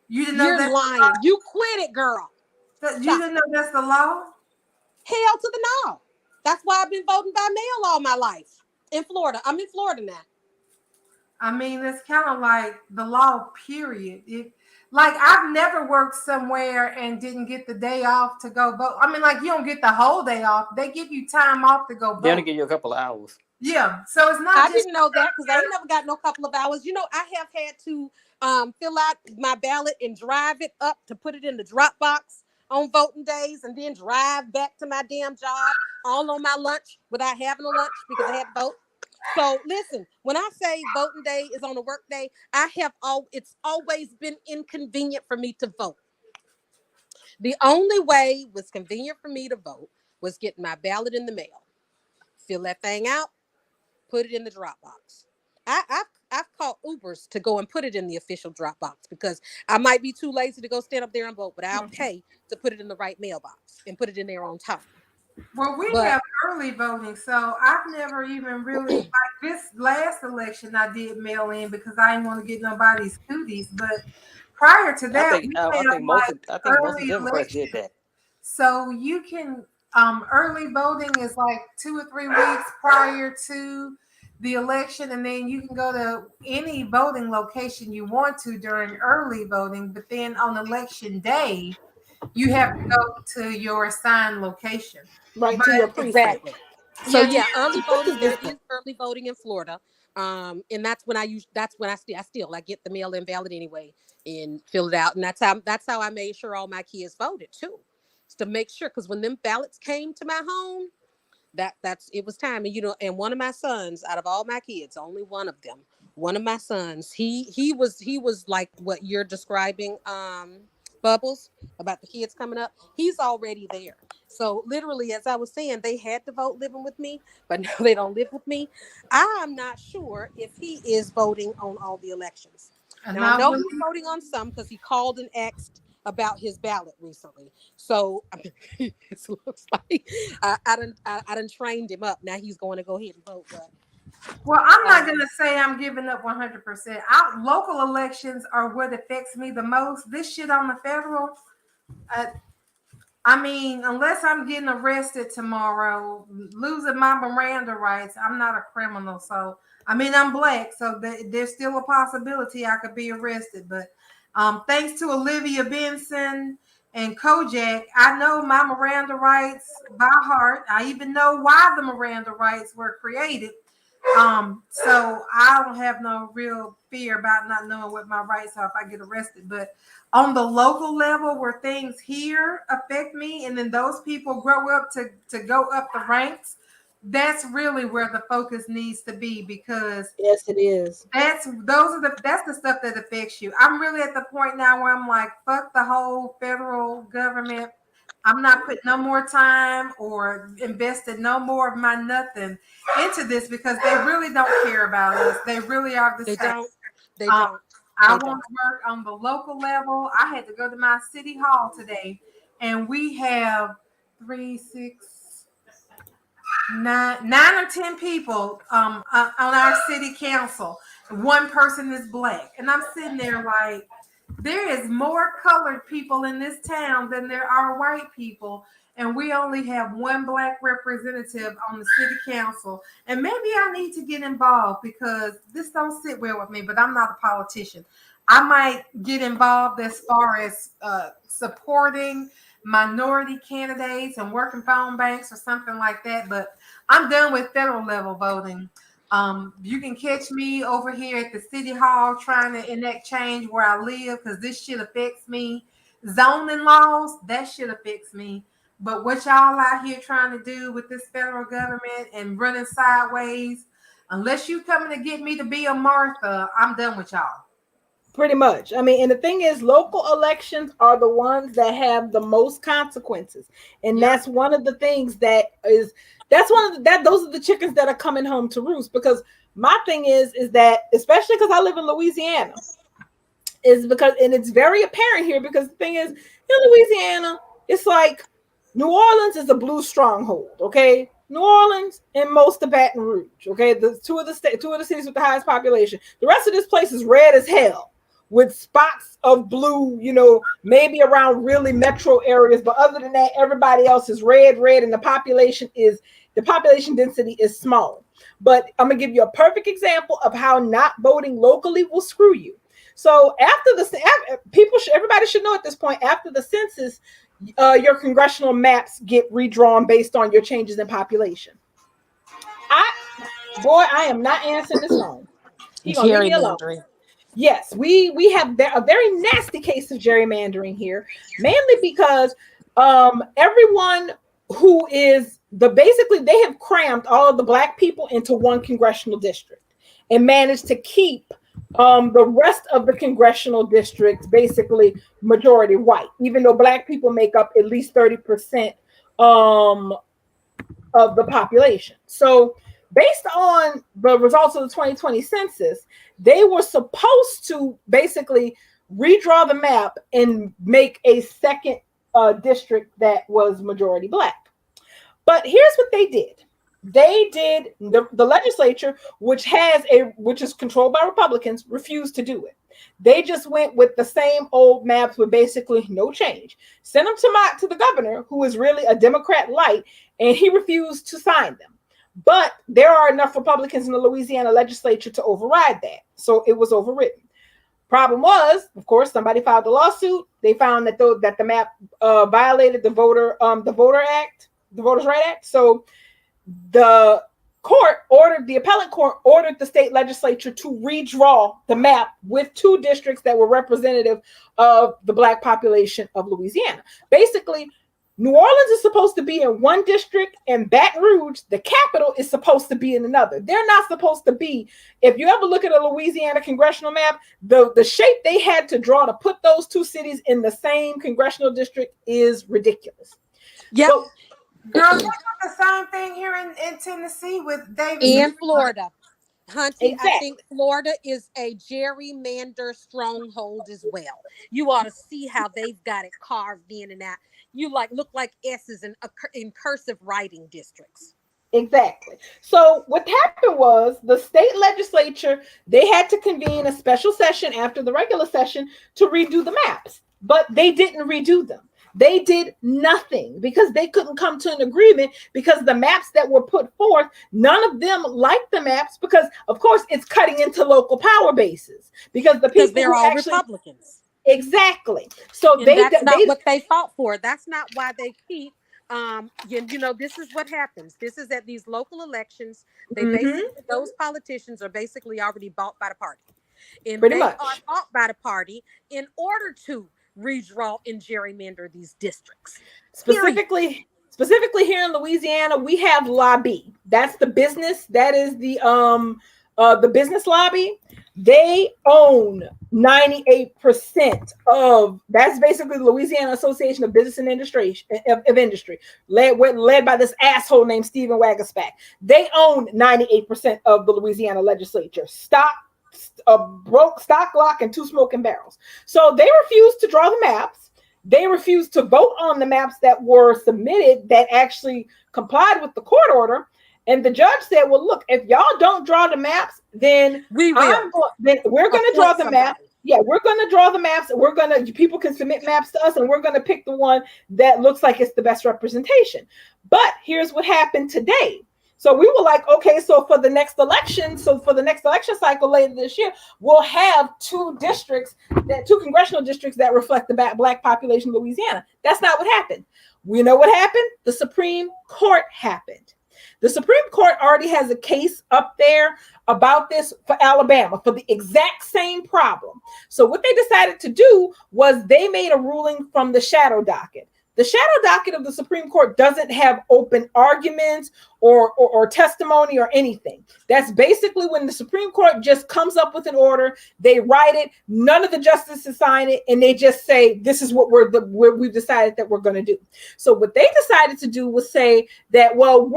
You didn't know You're that's lying. You quit it, girl. you Stop. didn't know that's the law? Hell to the no. That's why I've been voting by mail all my life in Florida. I'm in Florida now. I mean, it's kind of like the law, period. Like I've never worked somewhere and didn't get the day off to go vote. I mean, like you don't get the whole day off. They give you time off to go They only vote. give you a couple of hours. Yeah. So it's not I just didn't know that because I ain't never got no couple of hours. You know, I have had to fill out my ballot and drive it up to put it in the drop box on voting days and then drive back to my damn job all on my lunch without having a lunch because I had to vote. So listen, when I say voting day is on a work day, it's always been inconvenient for me to vote. The only way was convenient for me to vote was getting my ballot in the mail. Fill that thing out, put it in the drop box. I've called Ubers to go and put it in the official drop box because I might be too lazy to go stand up there and vote, but I'll pay to put it in the right mailbox and put it in there on time. Well, we But have early voting, so I've never even really like this last election. I did mail in because I didn't want to get nobody's cooties. But prior to I that, think we I have think most like of I think most of early the Democrats election. did that. So you can early voting is like 2 or 3 weeks prior to the election, and then you can go to any voting location you want to during early voting. But then on election day, you have to go to your assigned location. Right But to your precinct. exactly. So yeah, yeah, early This voting. is There different. is early voting in Florida, and that's when I use. That's when I get the mail in ballot anyway and fill it out, and that's how I made sure all my kids voted too, to make sure because when them ballots came to my home, that's it was time. And and one of my sons, out of all my kids, only one of them, one of my sons, he was like what you're describing, Bubbles, about the kids coming up. He's already there. So literally, as I was saying, they had to vote living with me, but now they don't live with me. I'm not sure if he is voting on all the elections. and Now I I know will. he's voting on some because he called and asked about his ballot recently. So I mean, it looks like I done trained him up. Now he's going to go ahead and vote. But Well, I'm not um, gonna say I'm giving up 100%. Out local elections are what affects me the most. This shit on the federal, uh, I mean, unless I'm getting arrested tomorrow, losing my Miranda rights, I'm not a criminal. So, I mean, I'm black, so there's still a possibility I could be arrested. But thanks to Olivia Benson and Kojak, I know my Miranda rights by heart. I even know why the Miranda rights were created. So I don't have no real fear about not knowing what my rights are if I get arrested. But on the local level where things here affect me, and then those people grow up to go up the ranks, that's really where the focus needs to be because Yes, it is. that's the stuff that affects you. I'm really at the point now where I'm like, fuck the whole federal government. I'm not putting no more time or investing no more of my nothing into this because they really don't care about us. They really are the they same. don't. They Um, don't. I They want don't. to work on the local level. I had to go to my city hall today, and we have three, six, nine or 10 people on our city council. One person is black, and I'm sitting there like, there is more colored people in this town than there are white people, and we only have one black representative on the city council. And maybe I need to get involved because this don't sit well with me. But I'm not a politician. I might get involved as far as supporting minority candidates and working phone banks or something like that. But I'm done with federal level voting. You can catch me over here at the city hall trying to enact change where I live because this shit affects me. Zoning laws, that shit affects me. But what y'all out here trying to do with this federal government and running sideways, unless you coming to get me to be a Martha, I'm done with y'all. Pretty much. I mean, and the thing is, local elections are the ones that have the most consequences, and Yep. that's one of the things that's one of that those are the chickens that are coming home to roost. Because my thing is that especially because I live in Louisiana, is because and it's very apparent here because the thing is in Louisiana, it's like New Orleans is a blue stronghold, okay? New Orleans and most of Baton Rouge, okay? The two of the cities with the highest population. The rest of this place is red as hell with spots of blue, maybe around really metro areas, but other than that, everybody else is red, and the population density is small. But I'm gonna give you a perfect example of how not voting locally will screw you. So everybody should know at this point. After the census, your congressional maps get redrawn based on your changes in population. I, boy, I am not answering this phone. He gonna leave me alone. Gerrymandering. Yes, we have a very nasty case of gerrymandering here, mainly because everyone who is basically they have crammed all of the black people into one congressional district and managed to keep the rest of the congressional districts basically majority white, even though black people make up at least 30% um, of the population. So based on the results of the 2020 census, they were supposed to basically redraw the map and make a second district that was majority Black. But here's what they did. They did the legislature, which is controlled by Republicans, refused to do it. They just went with the same old maps with basically no change. Sent them to the governor, who is really a Democrat light, and he refused to sign them. But there are enough Republicans in the Louisiana legislature to override that, so it was overridden. Problem was, of course, somebody filed a lawsuit. They found that the map violated the Voters' Right Act. So the appellate court ordered the state legislature to redraw the map with two districts that were representative of the Black population of Louisiana. Basically, New Orleans is supposed to be in one district, and Baton Rouge, the capital, is supposed to be in another. They're not supposed to be. If you ever look at a Louisiana congressional map, the shape they had to draw to put those two cities in the same congressional district is ridiculous. Yep. So, Girl, they got the same thing here in Tennessee with Davis. In Florida. Hunty, Exactly. I think Florida is a gerrymander stronghold as well. You ought to see how they've got it carved in and out. You look like S's in cursive writing districts. Exactly. So what happened was the state legislature, they had to convene a special session after the regular session to redo the maps, but they didn't redo them. They did nothing because they couldn't come to an agreement, because the maps that were put forth, none of them liked the maps, because of course it's cutting into local power bases, because they're all Republicans. Exactly. So and that's not what they fought for. That's not why they keep this is what happens. This is at these local elections. They basically, those politicians are basically already bought by the party. And Pretty they much are bought by the party in order to redraw and gerrymander these districts. Specifically here in Louisiana, we have lobby. That's the business. That is the business lobby. They own 98% of, that's basically the Louisiana Association of Business and Industry, led by this asshole named Stephen Wagaspack. They own 98% of the Louisiana legislature. Stock, lock, and two smoking barrels. So they refused to draw the maps. They refused to vote on the maps that were submitted that actually complied with the court order. And the judge said, well, look, if y'all don't draw the maps, then we're going to draw the map. Yeah, we're going to draw the maps. People can submit maps to us, and we're going to pick the one that looks like it's the best representation. But here's what happened today. So we were like, okay, so for the next election cycle later this year, we'll have two congressional districts that reflect the Black population of Louisiana. That's not what happened. We know what happened. The Supreme Court happened. The Supreme Court already has a case up there about this for Alabama for the exact same problem. So what they decided to do was they made a ruling from the shadow docket. The shadow docket of the Supreme Court doesn't have open arguments or testimony or anything. That's basically when the Supreme Court just comes up with an order, they write it, none of the justices sign it, and they just say, this is what we've decided that we're going to do. So what they decided to do was say that, well,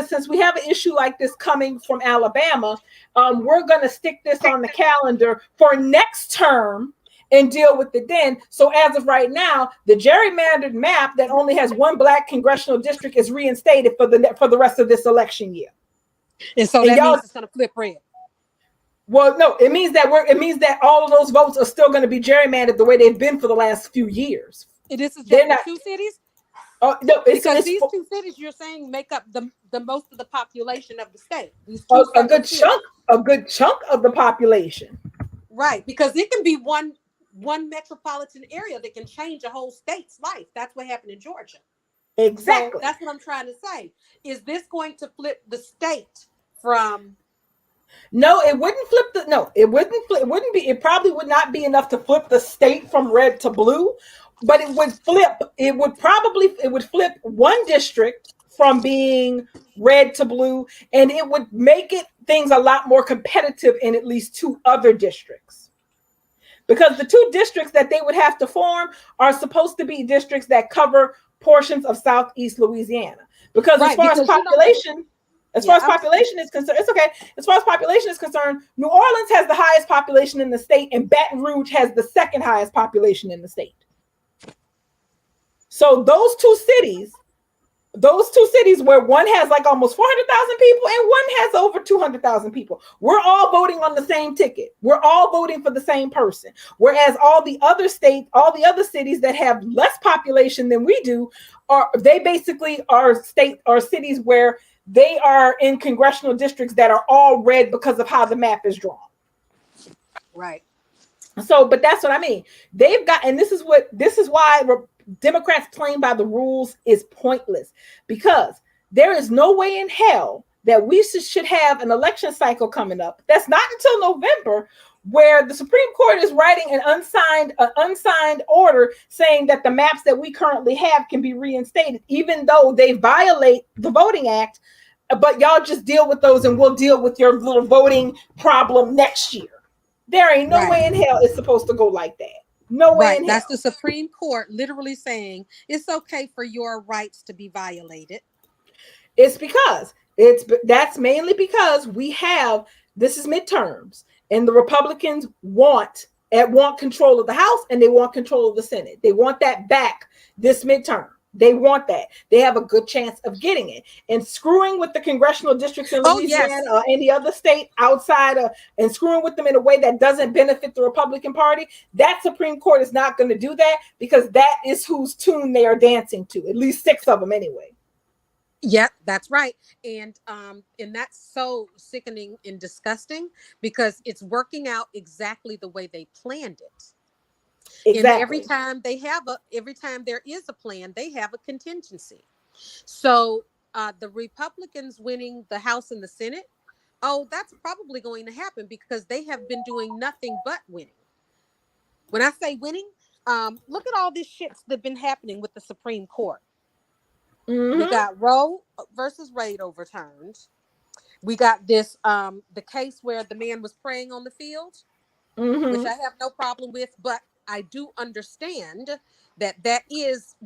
since we have an issue like this coming from Alabama, we're going to stick this on the calendar for next term and deal with it then. So as of right now, the gerrymandered map that only has one Black congressional district is reinstated for the rest of this election year. And so that means it's going to flip red. Well, no, it means that all of those votes are still going to be gerrymandered the way they've been for the last few years. And this is just two cities? Oh no, because these two cities you're saying make up the most of the population of the state. A good chunk of the population. Right, because it can be one metropolitan area that can change a whole state's life. That's what happened in Georgia. Exactly. So that's what I'm trying to say. Is this going to flip the state from? No, it wouldn't flip it probably would not be enough to flip the state from red to blue, but it would flip one district from being red to blue, and it would make things a lot more competitive in at least two other districts. Because the two districts that they would have to form are supposed to be districts that cover portions of Southeast Louisiana. Because as far as population, As far Yeah, as population is concerned, it's okay. As far as population is concerned, New Orleans has the highest population in the state, and Baton Rouge has the second highest population in the state. So those two cities where one has like almost 400,000 people and one has over 200,000 people. We're all voting on the same ticket. We're all voting for the same person. Whereas all the other states, all the other cities that have less population than we do, they basically are cities where they are in congressional districts that are all red because of how the map is drawn. right. So, but that's what I mean. They've got, and this is why Democrats playing by the rules is pointless, because there is no way in hell that we should have an election cycle coming up. That's not until November, where the Supreme Court is writing an unsigned order saying that the maps that we currently have can be reinstated, even though they violate the Voting Act. But y'all just deal with those, and we'll deal with your little voting problem next year. There ain't no Right. way in hell it's supposed to go like that. No way Right. in hell. That's the Supreme Court literally saying it's okay for your rights to be violated. It's because that's mainly because we have, this is midterms, and the Republicans want control of the House, and they want control of the Senate. They want that back this midterm. They want that. They have a good chance of getting it. And screwing with the congressional districts in Oh, Louisiana yes. or any other state outside of, and screwing with them in a way that doesn't benefit the Republican Party, that Supreme Court is not going to do that, because that is whose tune they are dancing to. At least 6 of them anyway. Yep, that's right. And that's so sickening and disgusting because it's working out exactly the way they planned it. And Exactly. every time there is a plan, they have a contingency. So the Republicans winning the House and the Senate, oh, that's probably going to happen because they have been doing nothing but winning. When I say winning, look at all this shit that's been happening with the Supreme Court. We Mm-hmm. got Roe versus Wade overturned. We got this the case where the man was praying on the field, which Mm-hmm. I have no problem with, but I do understand that is,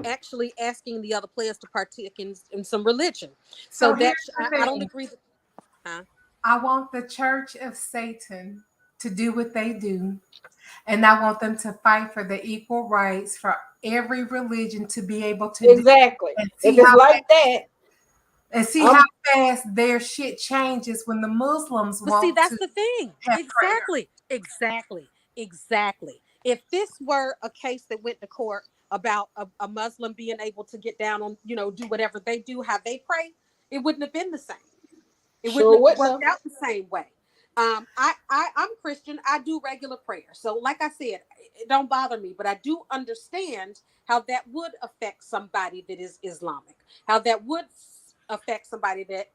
actually asking the other players to partake in some religion. So So here's the I don't thing. agree. Huh? I want the Church of Satan to do what they do, and I want them to fight for the equal rights for every religion to be able to do, Exactly. and If see it's how like that, how fast their shit changes when the Muslims But see, want that's to the thing. have prayer. Exactly. If this were a case that went to court about a Muslim being able to get down on, do whatever they do, how they pray, it wouldn't have been the same. It wouldn't sure have wouldn't worked have. out the same way. I'm Christian. I do regular prayer. So like I said, it don't bother me, but I do understand how that would affect somebody that is Islamic, how that would affect somebody that,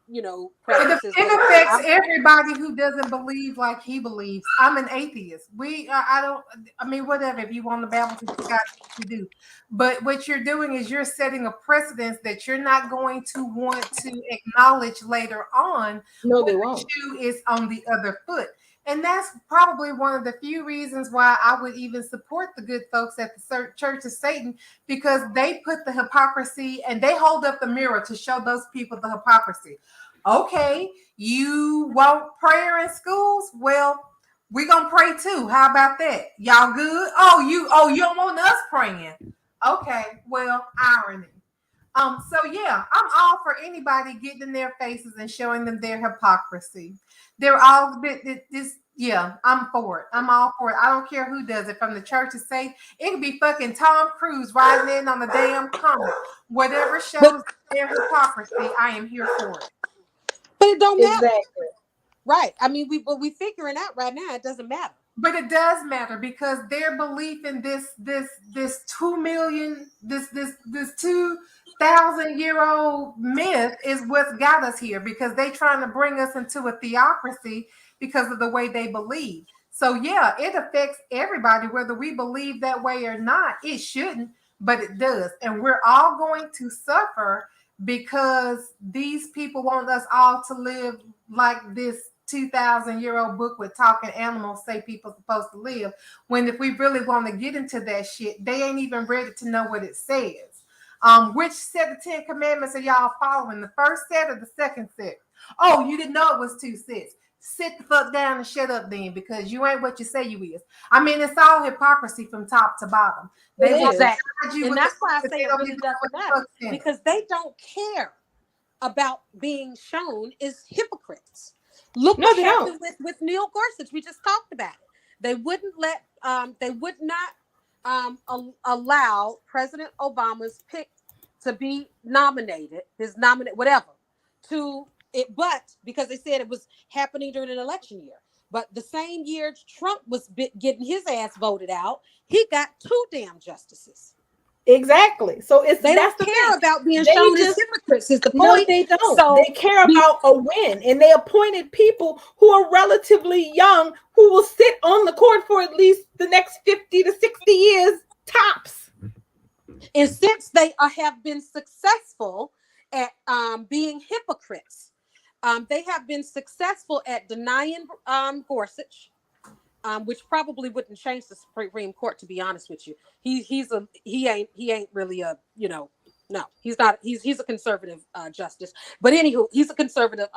practices It whatever. affects everybody who doesn't believe like he believes. I'm an atheist. I don't. I mean, whatever. If you want to babble to God, you do. But what you're doing is you're setting a precedence that you're not going to want to acknowledge later on No, when they the won't. shoe is on the other foot. And that's probably one of the few reasons why I would even support the good folks at the Church of Satan, because they put the hypocrisy and they hold up the mirror to show those people the hypocrisy. Okay, you want prayer in schools? Well, we're gonna pray too. How about that? Y'all good? You don't want us praying. Okay, well, irony. So yeah, I'm all for anybody getting in their faces and showing them their hypocrisy. They're all this. Yeah, I'm for it. I'm all for it. I don't care who does it. From the Church of Satan, it could be fucking Tom Cruise riding in on the damn comet. Whatever But shows their hypocrisy, I am here for it. but it don't matter. Exactly. Right. I mean, we figuring out right now it doesn't matter. But it does matter because their belief in this 2 million this 2,000-year-old myth is what's got us here, because they trying to bring us into a theocracy because of the way they believe. So yeah, it affects everybody whether we believe that way or not. It shouldn't, but it does, and we're all going to suffer because these people want us all to live like this 2,000-year-old book with talking animals say people supposed to live, when if we really want to get into that shit, they ain't even ready to know what it says. Which set of 10 commandments are y'all following? The first set or the second set? Oh, you didn't know it was two sets. Sit the fuck down and shut up then, because you ain't what you say you is. I mean, it's all hypocrisy from top to bottom. They want to Exactly. you And with that's why I but say they it don't really even know doesn't what the matter, fuck's in it. because they don't care about being shown is hypocrites. Look No, what they don't. happened with Neil Gorsuch. We just talked about it. They wouldn't let they would not allow President Obama's pick to be nominated, his nominate whatever, to it, but because they said it was happening during an election year. But the same year Trump was getting his ass voted out, he got two damn justices. Exactly. So They that's don't the thing. care about being They shown as just hypocrites, is the no, point. they don't. They So care be, about a win, and they appointed people who are relatively young who will sit on the court for at least the next 50 to 60 years tops. and since they have been successful at being hypocrites, they have been successful at denying Gorsuch, which probably wouldn't change the Supreme Court. To be honest with you, he ain't really a no, he's not, he's a conservative justice. But anywho, he's a conservative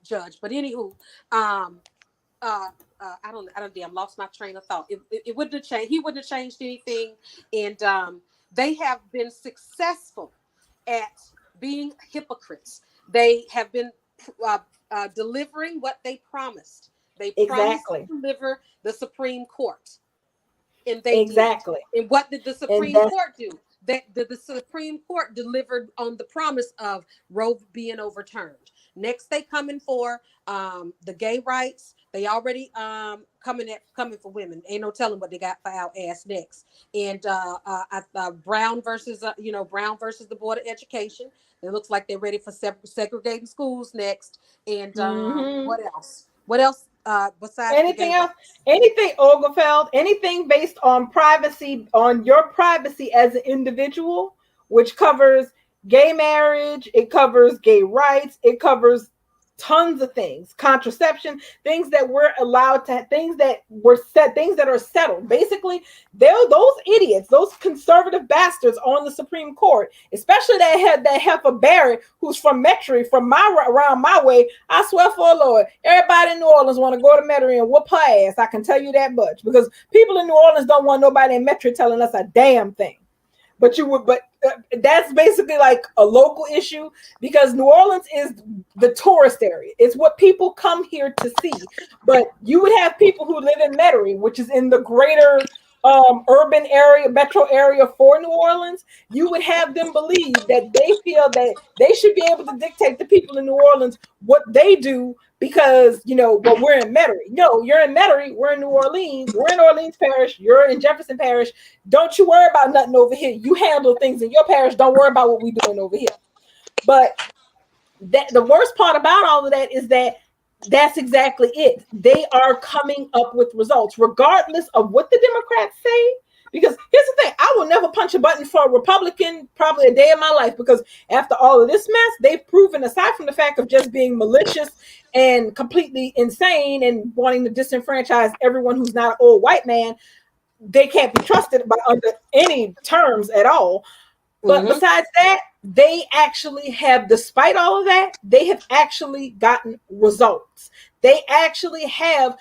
judge. But anywho, um, I don't damn lost my train of thought. It wouldn't have changed. He wouldn't have changed anything, and they have been successful at being hypocrites. They have been delivering what they promised. They promised Exactly. to deliver the Supreme Court, and they did. Exactly. And what did the And Supreme that's Court do? The Supreme Court delivered on the promise of Roe being overturned. Next, they coming for the gay rights. They already coming for women. Ain't no telling what they got for our ass next. And Brown versus Brown versus the Board of Education. It looks like they're ready for segregating schools next. And mm-hmm. what else? What else besides the Anything gay else? rights? Anything, Ogerfeld? Anything based on privacy, on your privacy as an individual, which covers gay marriage, it covers gay rights, it covers tons of things, contraception, things that we're allowed to, things that were set, things that are settled. Basically, those idiots, those conservative bastards on the Supreme Court, especially that heifer Barrett, who's from Metairie, from around my way. I swear for the Lord, everybody in New Orleans want to go to Metairie and whoop her ass. I can tell you that much, because people in New Orleans don't want nobody in Metairie telling us a damn thing. But that's basically like a local issue, because New Orleans is the tourist area. It's what people come here to see. But you would have people who live in Metairie, which is in the greater urban area, metro area for New Orleans. You would have them believe that they feel that they should be able to dictate to people in New Orleans what they do, because well, we're in Metairie. No, you're in Metairie. We're in New Orleans. We're in Orleans Parish. You're in Jefferson Parish. Don't you worry about nothing over here. You handle things in your parish. Don't worry about what we're doing over here. But the worst part about all of that is that that's exactly it. They are coming up with results, regardless of what the Democrats say. Because here's the thing, I will never punch a button for a Republican probably a day in my life, because after all of this mess, they've proven, aside from the fact of just being malicious and completely insane and wanting to disenfranchise everyone who's not an old white man, they can't be trusted by under any terms at all. But besides that, they actually have, despite all of that, they have actually gotten results. They actually have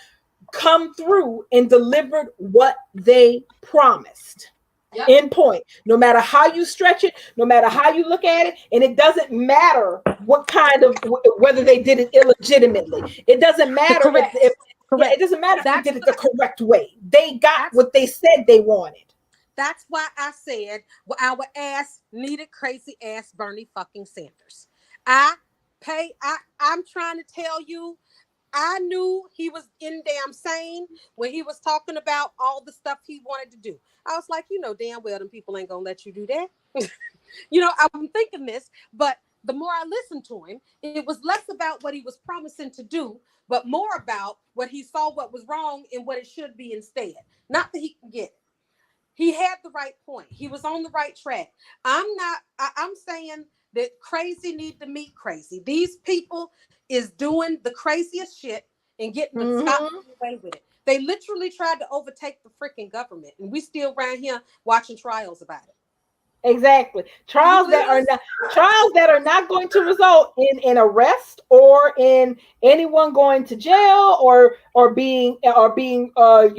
come through and delivered what they promised. Yep. In point. No matter how you stretch it, no matter how you look at it, and it doesn't matter what kind of, whether they did it illegitimately. It doesn't matter if yeah, it doesn't matter if they did it the correct way. They got what they said they wanted. That's why I said, well, our ass needed crazy ass Bernie fucking Sanders. I'm trying to tell you, I knew he was in damn sane when he was talking about all the stuff he wanted to do. I was like, damn well them people ain't gonna let you do that. I'm thinking this, but the more I listened to him, it was less about what he was promising to do, but more about what he saw what was wrong and what it should be instead. Not that he can get it. He had the right point. He was on the right track. I'm saying that crazy need to meet crazy. These people is doing the craziest shit and getting the scot away with it. They literally tried to overtake the freaking government, and we still around here watching trials about it. Exactly. Trials that are not going to result in an arrest or in anyone going to jail or being are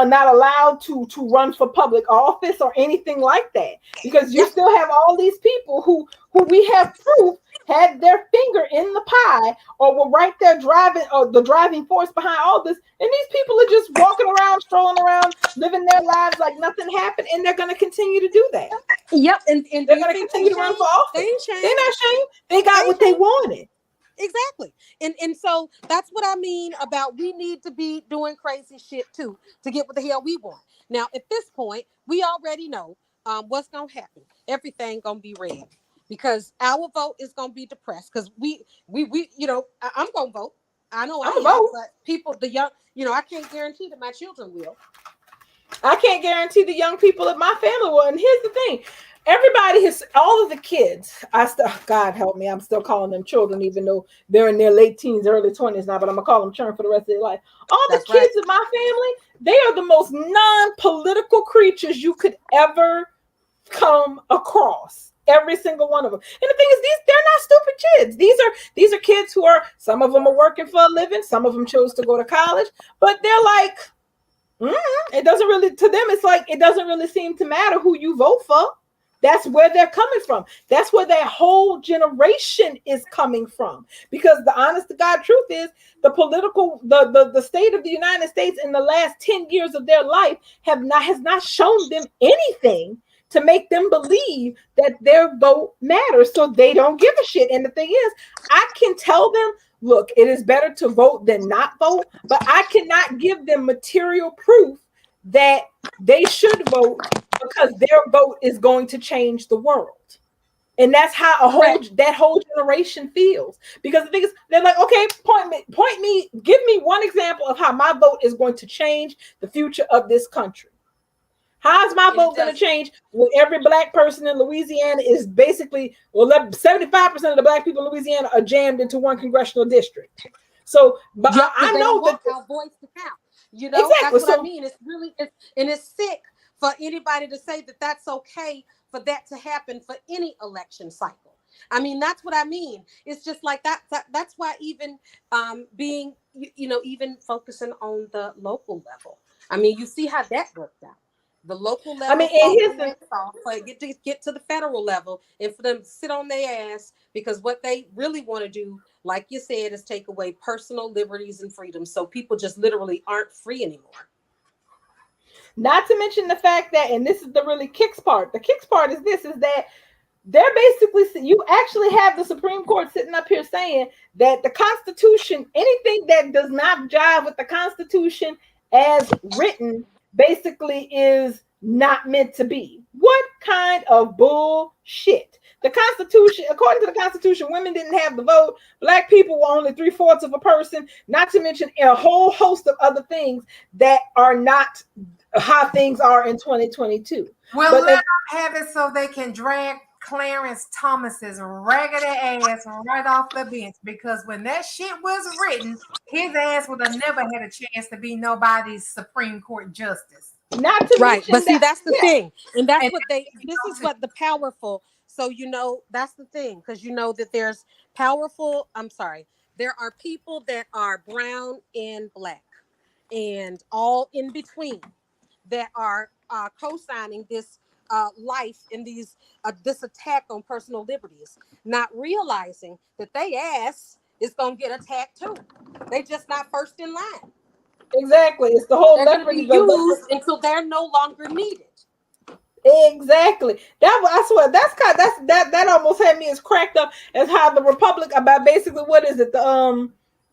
not allowed to run for public office or anything like that, because you Yep. still have all these people who we have proof had their finger in the pie or were right there driving, or the driving force behind all this, and these people are just walking around, strolling around, living their lives like nothing happened, and they're going to continue to do that. Yep. And do They're you going to think they continue to run for changed? They office. ain't They're not changed. ashamed. They They got ain't what they changed. wanted. Exactly. And so that's what I mean about we need to be doing crazy shit too to get what the hell we want. Now, at this point, we already know what's gonna happen. Everything gonna be red because our vote is gonna be depressed because we I'm gonna vote. I know I I'm a am, vote. but people, the young, I can't guarantee that my children will. I can't guarantee the young people of my family will. And here's the thing. Everybody has, all of the kids, God help me, I'm still calling them children, even though they're in their late teens, early 20s now, but I'm gonna call them children for the rest of their life. All the That's right. kids of my family, they are the most non-political creatures you could ever come across. Every single one of them. And the thing is, they're not stupid kids. These are kids who are, some of them are working for a living, some of them chose to go to college, but they're like, it doesn't really, to them, it's like, it doesn't really seem to matter who you vote for. That's where they're coming from. That's where their whole generation is coming from. Because the honest to God truth is, the state of the United States in the last 10 years of their life has not shown them anything to make them believe that their vote matters. So they don't give a shit. And the thing is, I can tell them, look, it is better to vote than not vote, but I cannot give them material proof that they should vote because their vote is going to change the world. And that's how Correct. that whole generation feels. Because the thing is, they're like, okay, give me one example of how my vote is going to change the future of this country. How's my And it vote going to does. change when every black person in Louisiana is basically, well, 75% of the black people in Louisiana are jammed into one congressional district. So, but Yep, because I they don't know that want our voice to count. That's exactly. what I So mean. It's really, and it's sick for anybody to say that that's okay for that to happen for any election cycle. I mean, that's what I mean. It's just like that's why even being, even focusing on the local level. I mean, you see how that worked out. The local I mean, level and fought here's their the necks off, but get to the federal level, and for them to sit on their ass because what they really want to do, like you said, is take away personal liberties and freedoms. So people just literally aren't free anymore. not to mention the fact that, and this is the really kicks part. The kicks part is this: is that they're basically, you actually have the Supreme Court sitting up here saying that the Constitution, anything that does not jive with the Constitution as written, basically is not meant to be. What kind of bullshit? The Constitution, according to the Constitution, women didn't have the vote. Black people were only 3/4 of a person, not to mention a whole host of other things that are not how things are in 2022. Well, But let them have it so they can drag Clarence Thomas's raggedy ass right off the bench, because when that shit was written, his ass would have never had a chance to be nobody's Supreme Court justice. not to Right. But mention see, that, that's the yeah, thing. And that's And what this is what the powerful. So, that's the thing. Because that there's there are people that are brown and black and all in between that are co-signing this life in this attack on personal liberties, not realizing that they ass is going to get attacked too. They just not first in line. exactly. It's the whole They're going to leopard. be used until they're no longer needed. Exactly. I swear that almost had me as cracked up as how the Republic about basically what is it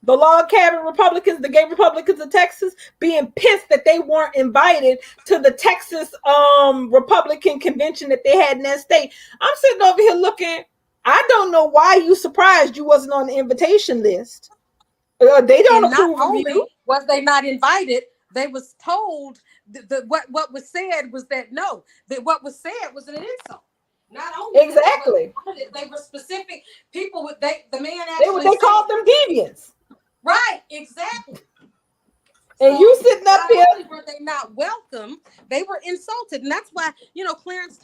the log cabin Republicans, the gay Republicans of Texas, being pissed that they weren't invited to the Texas Republican convention that they had in that state. I'm sitting over here looking. I don't know why you surprised you wasn't on the invitation list. They don't And not approve of only you. was they not invited, they was told what was said was that no, that what was said was an insult. Not only that they were Exactly. invited, they were specific people the man They actually they said called them deviants. right, exactly. And you So sitting up not here. only were they not welcome, they were insulted, and that's why Clarence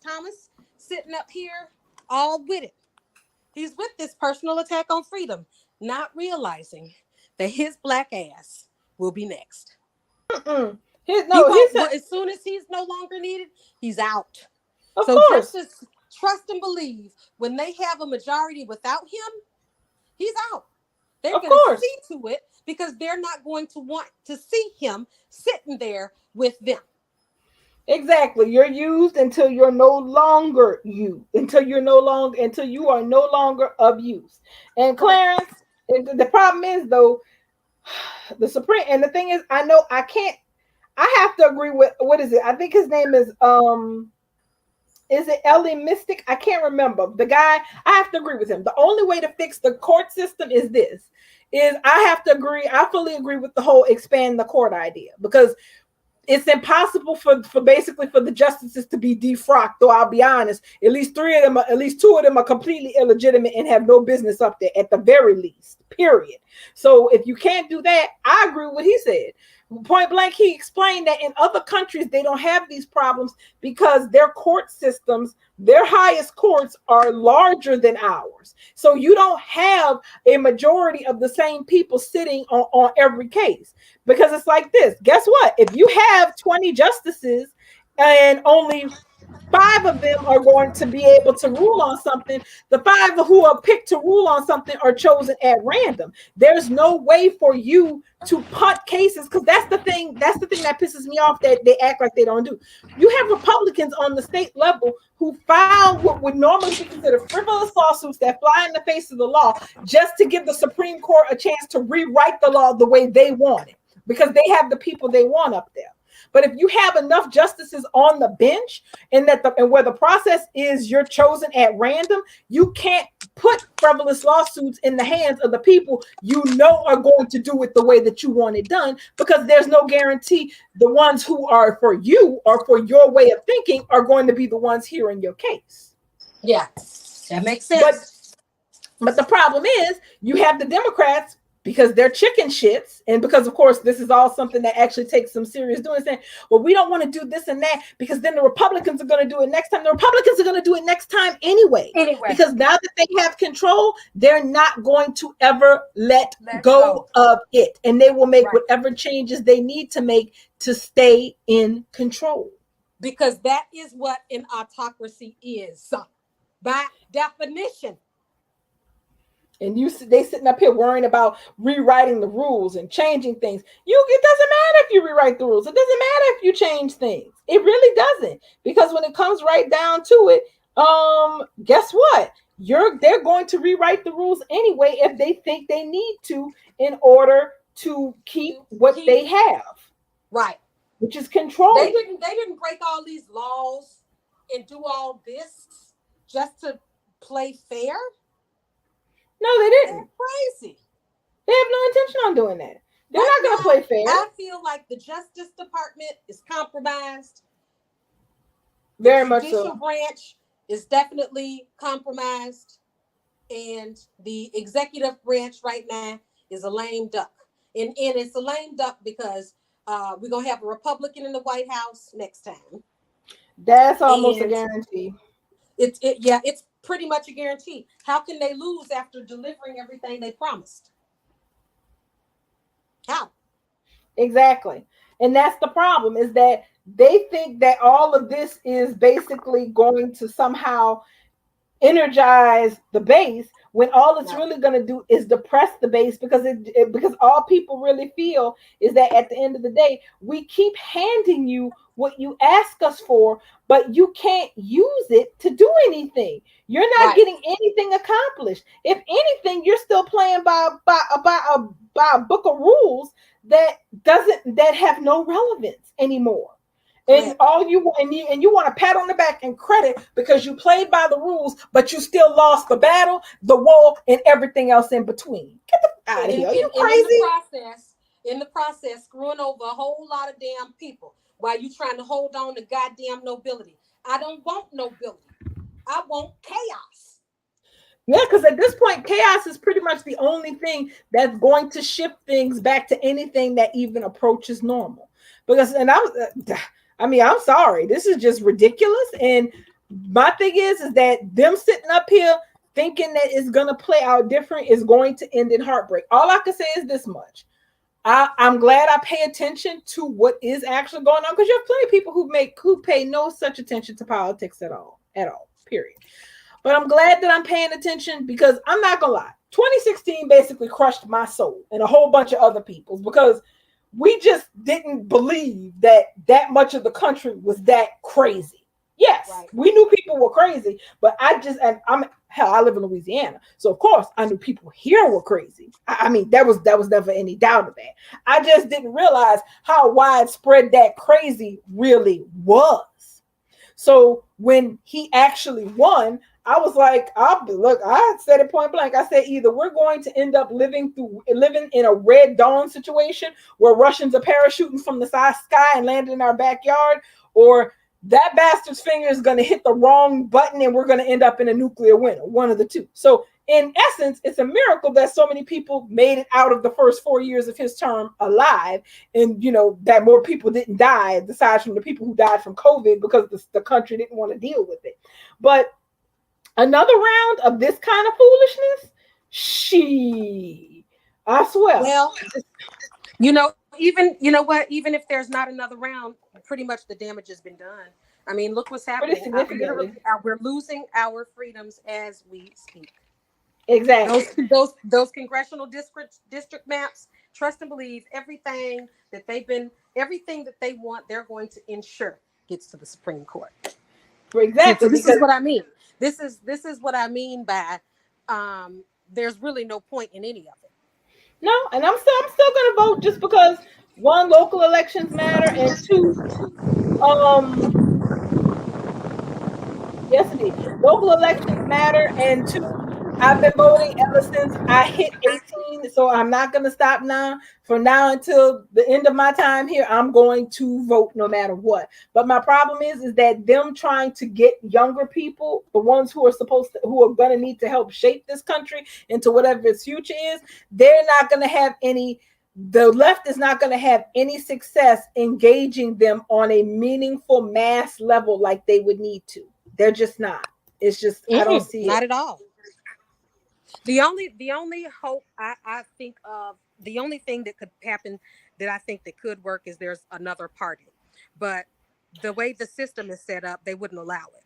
Thomas sitting up here all with it. He's with this personal attack on freedom, not realizing that his black ass will be next. Mm-mm. He No, he won't. said, As soon as he's no longer needed, he's out. of So just course, as trust and believe when they have a majority without him, he's out. They're of going to course. see to it because they're not going to want to see him sitting there with them. Exactly. You're used until you're no longer you, until you are no longer of use. And Correct. Clarence, the problem is though, the Supreme, and the thing is, I know I can't, I have to agree with, what is it? I think his name is it Ellie Mystic? I can't remember. The guy, I have to agree with him. The only way to fix the court system is this. Is I have to agree, I fully agree with the whole expand the court idea, because it's impossible for basically for the justices to be defrocked. Though I'll be honest, at least two of them are completely illegitimate and have no business up there at the very least. Period. So if you can't do that, I agree with what he said. Point blank, he explained that in other countries they don't have these problems because their court systems, their highest courts are larger than ours. So you don't have a majority of the same people sitting on every case. Because it's like this. Guess what? If you have 20 justices and only 5 of them are going to be able to rule on something, the 5 who are picked to rule on something are chosen at random. There's no way for you to punt cases, because that's the thing. That's the thing that pisses me off, that they act like they don't do. You have Republicans on the state level who file what would normally be considered frivolous lawsuits that fly in the face of the law just to give the Supreme Court a chance to rewrite the law the way they want it, because they have the people they want up there. But if you have enough justices on the bench, and where the process is you're chosen at random, you can't put frivolous lawsuits in the hands of the people you know are going to do it the way that you want it done, because there's no guarantee the ones who are for you or for your way of thinking are going to be the ones hearing your case. Yeah, that makes But sense. But the problem is you have the Democrats, because they're chicken shits, and because of course this is all something that actually takes some serious doing, saying, well, we don't want to do this and that because then the Republicans are going to do it next time. The Republicans are going to do it next time anyway, Anyway, because now that they have control, they're not going to ever let Let go go. of it, and they will make right. whatever changes they need to make to stay in control. Because that is what an autocracy is by definition. And they sitting up here worrying about rewriting the rules and changing things. It doesn't matter if you rewrite the rules. It doesn't matter if you change things. It really doesn't, because when it comes right down to it, guess what? They're going to rewrite the rules anyway if they think they need to, in order to keep To what keep they have, right. which is control. They didn't break all these laws and do all this just to play fair. No, they They're didn't. crazy. They have no intention on doing that. They're Right not going to now, play fair. I feel like the Justice Department is compromised. The Very much judicial so. branch is definitely compromised. And the executive branch right now is a lame duck. And it's a lame duck because we're going to have a Republican in the White House next time. That's almost a And guarantee. it's pretty much a guarantee. How can they lose after delivering everything they promised? How? Exactly. And that's the problem, is that they think that all of this is basically going to somehow energize the base, when all it's No. really going to do is depress the base, because because all people really feel is that at the end of the day we keep handing you what you ask us for, but you can't use it to do anything. You're not Right. getting anything accomplished. If anything, you're still playing by a book of rules that have no relevance anymore. And Correct. all you want, and you want a pat on the back and credit because you played by the rules, but you still lost the battle, the war, and everything else in between. Get the out And of here! Are you and in crazy? in the process, screwing over a whole lot of damn people while you trying to hold on to goddamn nobility. I don't want nobility. I want chaos. Yeah, because at this point, chaos is pretty much the only thing that's going to shift things back to anything that even approaches normal. Because, I mean, I'm sorry, this is just ridiculous. And my thing is that them sitting up here thinking that it's gonna play out different is going to end in heartbreak. All I can say is this much: I'm glad I pay attention to what is actually going on, because you have plenty of people who pay no such attention to politics at all. Period. But I'm glad that I'm paying attention, because I'm not gonna lie. 2016 basically crushed my soul and a whole bunch of other people's, because we just didn't believe that much of the country was that crazy. Yes, Right. we knew people were crazy, but and I'm hell, I live in Louisiana, so of course I knew people here were crazy. I mean, that was never any doubt of that. I just didn't realize how widespread that crazy really was. So when he actually won, I was like, look, I said it point blank. I said, either we're going to end up living in a Red Dawn situation where Russians are parachuting from the sky and landing in our backyard, or that bastard's finger is going to hit the wrong button and we're going to end up in a nuclear winter, one of the two. So in essence, it's a miracle that so many people made it out of the first 4 years of his term alive, and that more people didn't die, aside from the people who died from COVID, because the country didn't want to deal with it. But another round of this kind of foolishness, I swear. Well, you know what? Even if there's not another round, pretty much the damage has been done. I mean, look what's Pretty happening. Literally, significantly. we're losing our freedoms as we speak. Exactly. Those congressional district maps. Trust and believe everything that they want, they're going to ensure gets to the Supreme Court. So Exactly. this is Because what I mean. This is what I mean by there's really no point in any of it. no, and I'm still gonna vote, just because one, local elections matter, and two, um yes, indeed. Local elections matter, and two, I've been voting ever since I hit 18, so I'm not going to stop now. From now until the end of my time here, I'm going to vote no matter what. But my problem is that them trying to get younger people, the ones who are going to need to help shape this country into whatever its future is, they're not going to have any. The left is not going to have any success engaging them on a meaningful mass level like they would need to. They're just not. It's just, I don't see it. Not at all. The only hope I think of, the only thing that could happen that I think that could work is there's another party. But the way the system is set up, they wouldn't allow it.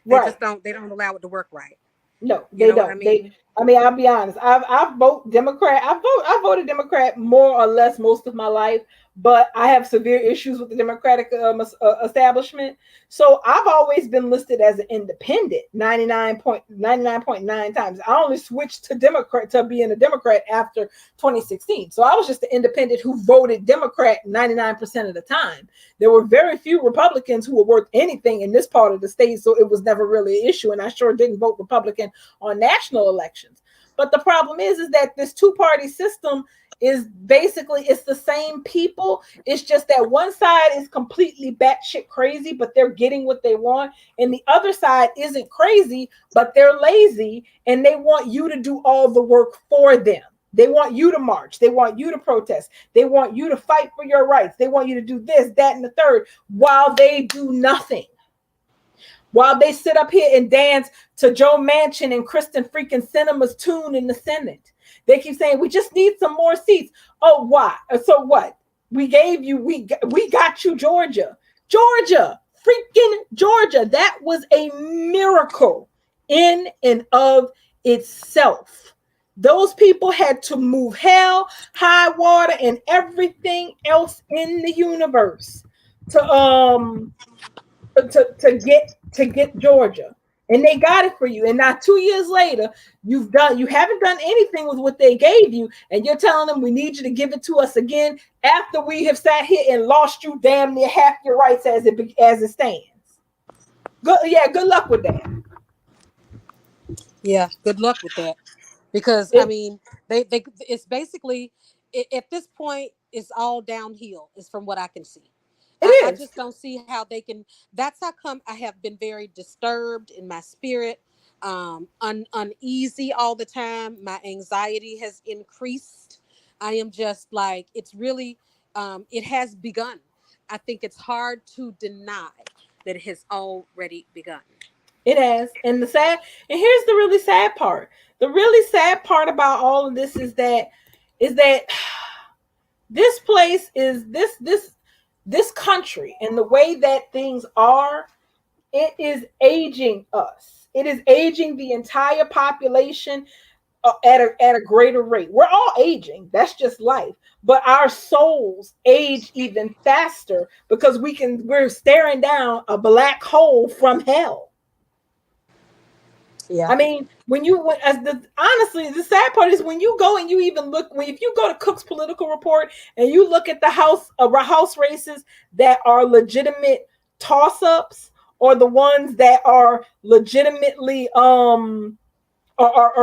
Right. They don't allow it to work right. No, You they know what I don't. mean? I mean, I'll be honest. I vote Democrat. I voted Democrat more or less most of my life, but I have severe issues with the Democratic establishment. So I've always been listed as an independent 99.99.9 times. I only switched to being a Democrat after 2016. So I was just an independent who voted Democrat 99% of the time. There were very few Republicans who were worth anything in this part of the state, so it was never really an issue. And I sure didn't vote Republican on national elections. But the problem is that this two-party system is basically, it's the same people. It's just that one side is completely batshit crazy, but they're getting what they want, and the other side isn't crazy, but they're lazy, and they want you to do all the work for them. They want you to march. They want you to protest. They want you to fight for your rights. They want you to do this, that, and the third, while they do nothing. While they sit up here and dance to Joe Manchin and Kristen freaking Sinema's tune in the Senate. They keep saying, we just need some more seats. Oh, why? So what? We got you Georgia. Freaking Georgia. That was a miracle in and of itself. Those people had to move hell, high water, and everything else in the universe to get Georgia, and they got it for you. And now 2 years later, you haven't done anything with what they gave you, and you're telling them we need you to give it to us again after we have sat here and lost you damn near half your rights as it stands. Good luck with that. Yeah, good luck with that. Because I It, mean, they it's basically at this point it's all downhill. Is from what I can see. it I is. just don't see how they can. That's how come I have been very disturbed in my spirit uneasy all the time. My anxiety has increased. I am just like, it's really, it has begun. I think it's hard to deny that it has already begun. It has. And here's the really sad part. The really sad part about all of this is that this place is this country and the way that things are, it is aging us. It is aging the entire population at a greater rate. We're all aging. That's just life. But our souls age even faster because we're staring down a black hole from hell. Yeah. I mean, honestly, the sad part is when you go and you even look, if you go to Cook's political report and you look at the house races that are legitimate toss ups, or the ones that are legitimately or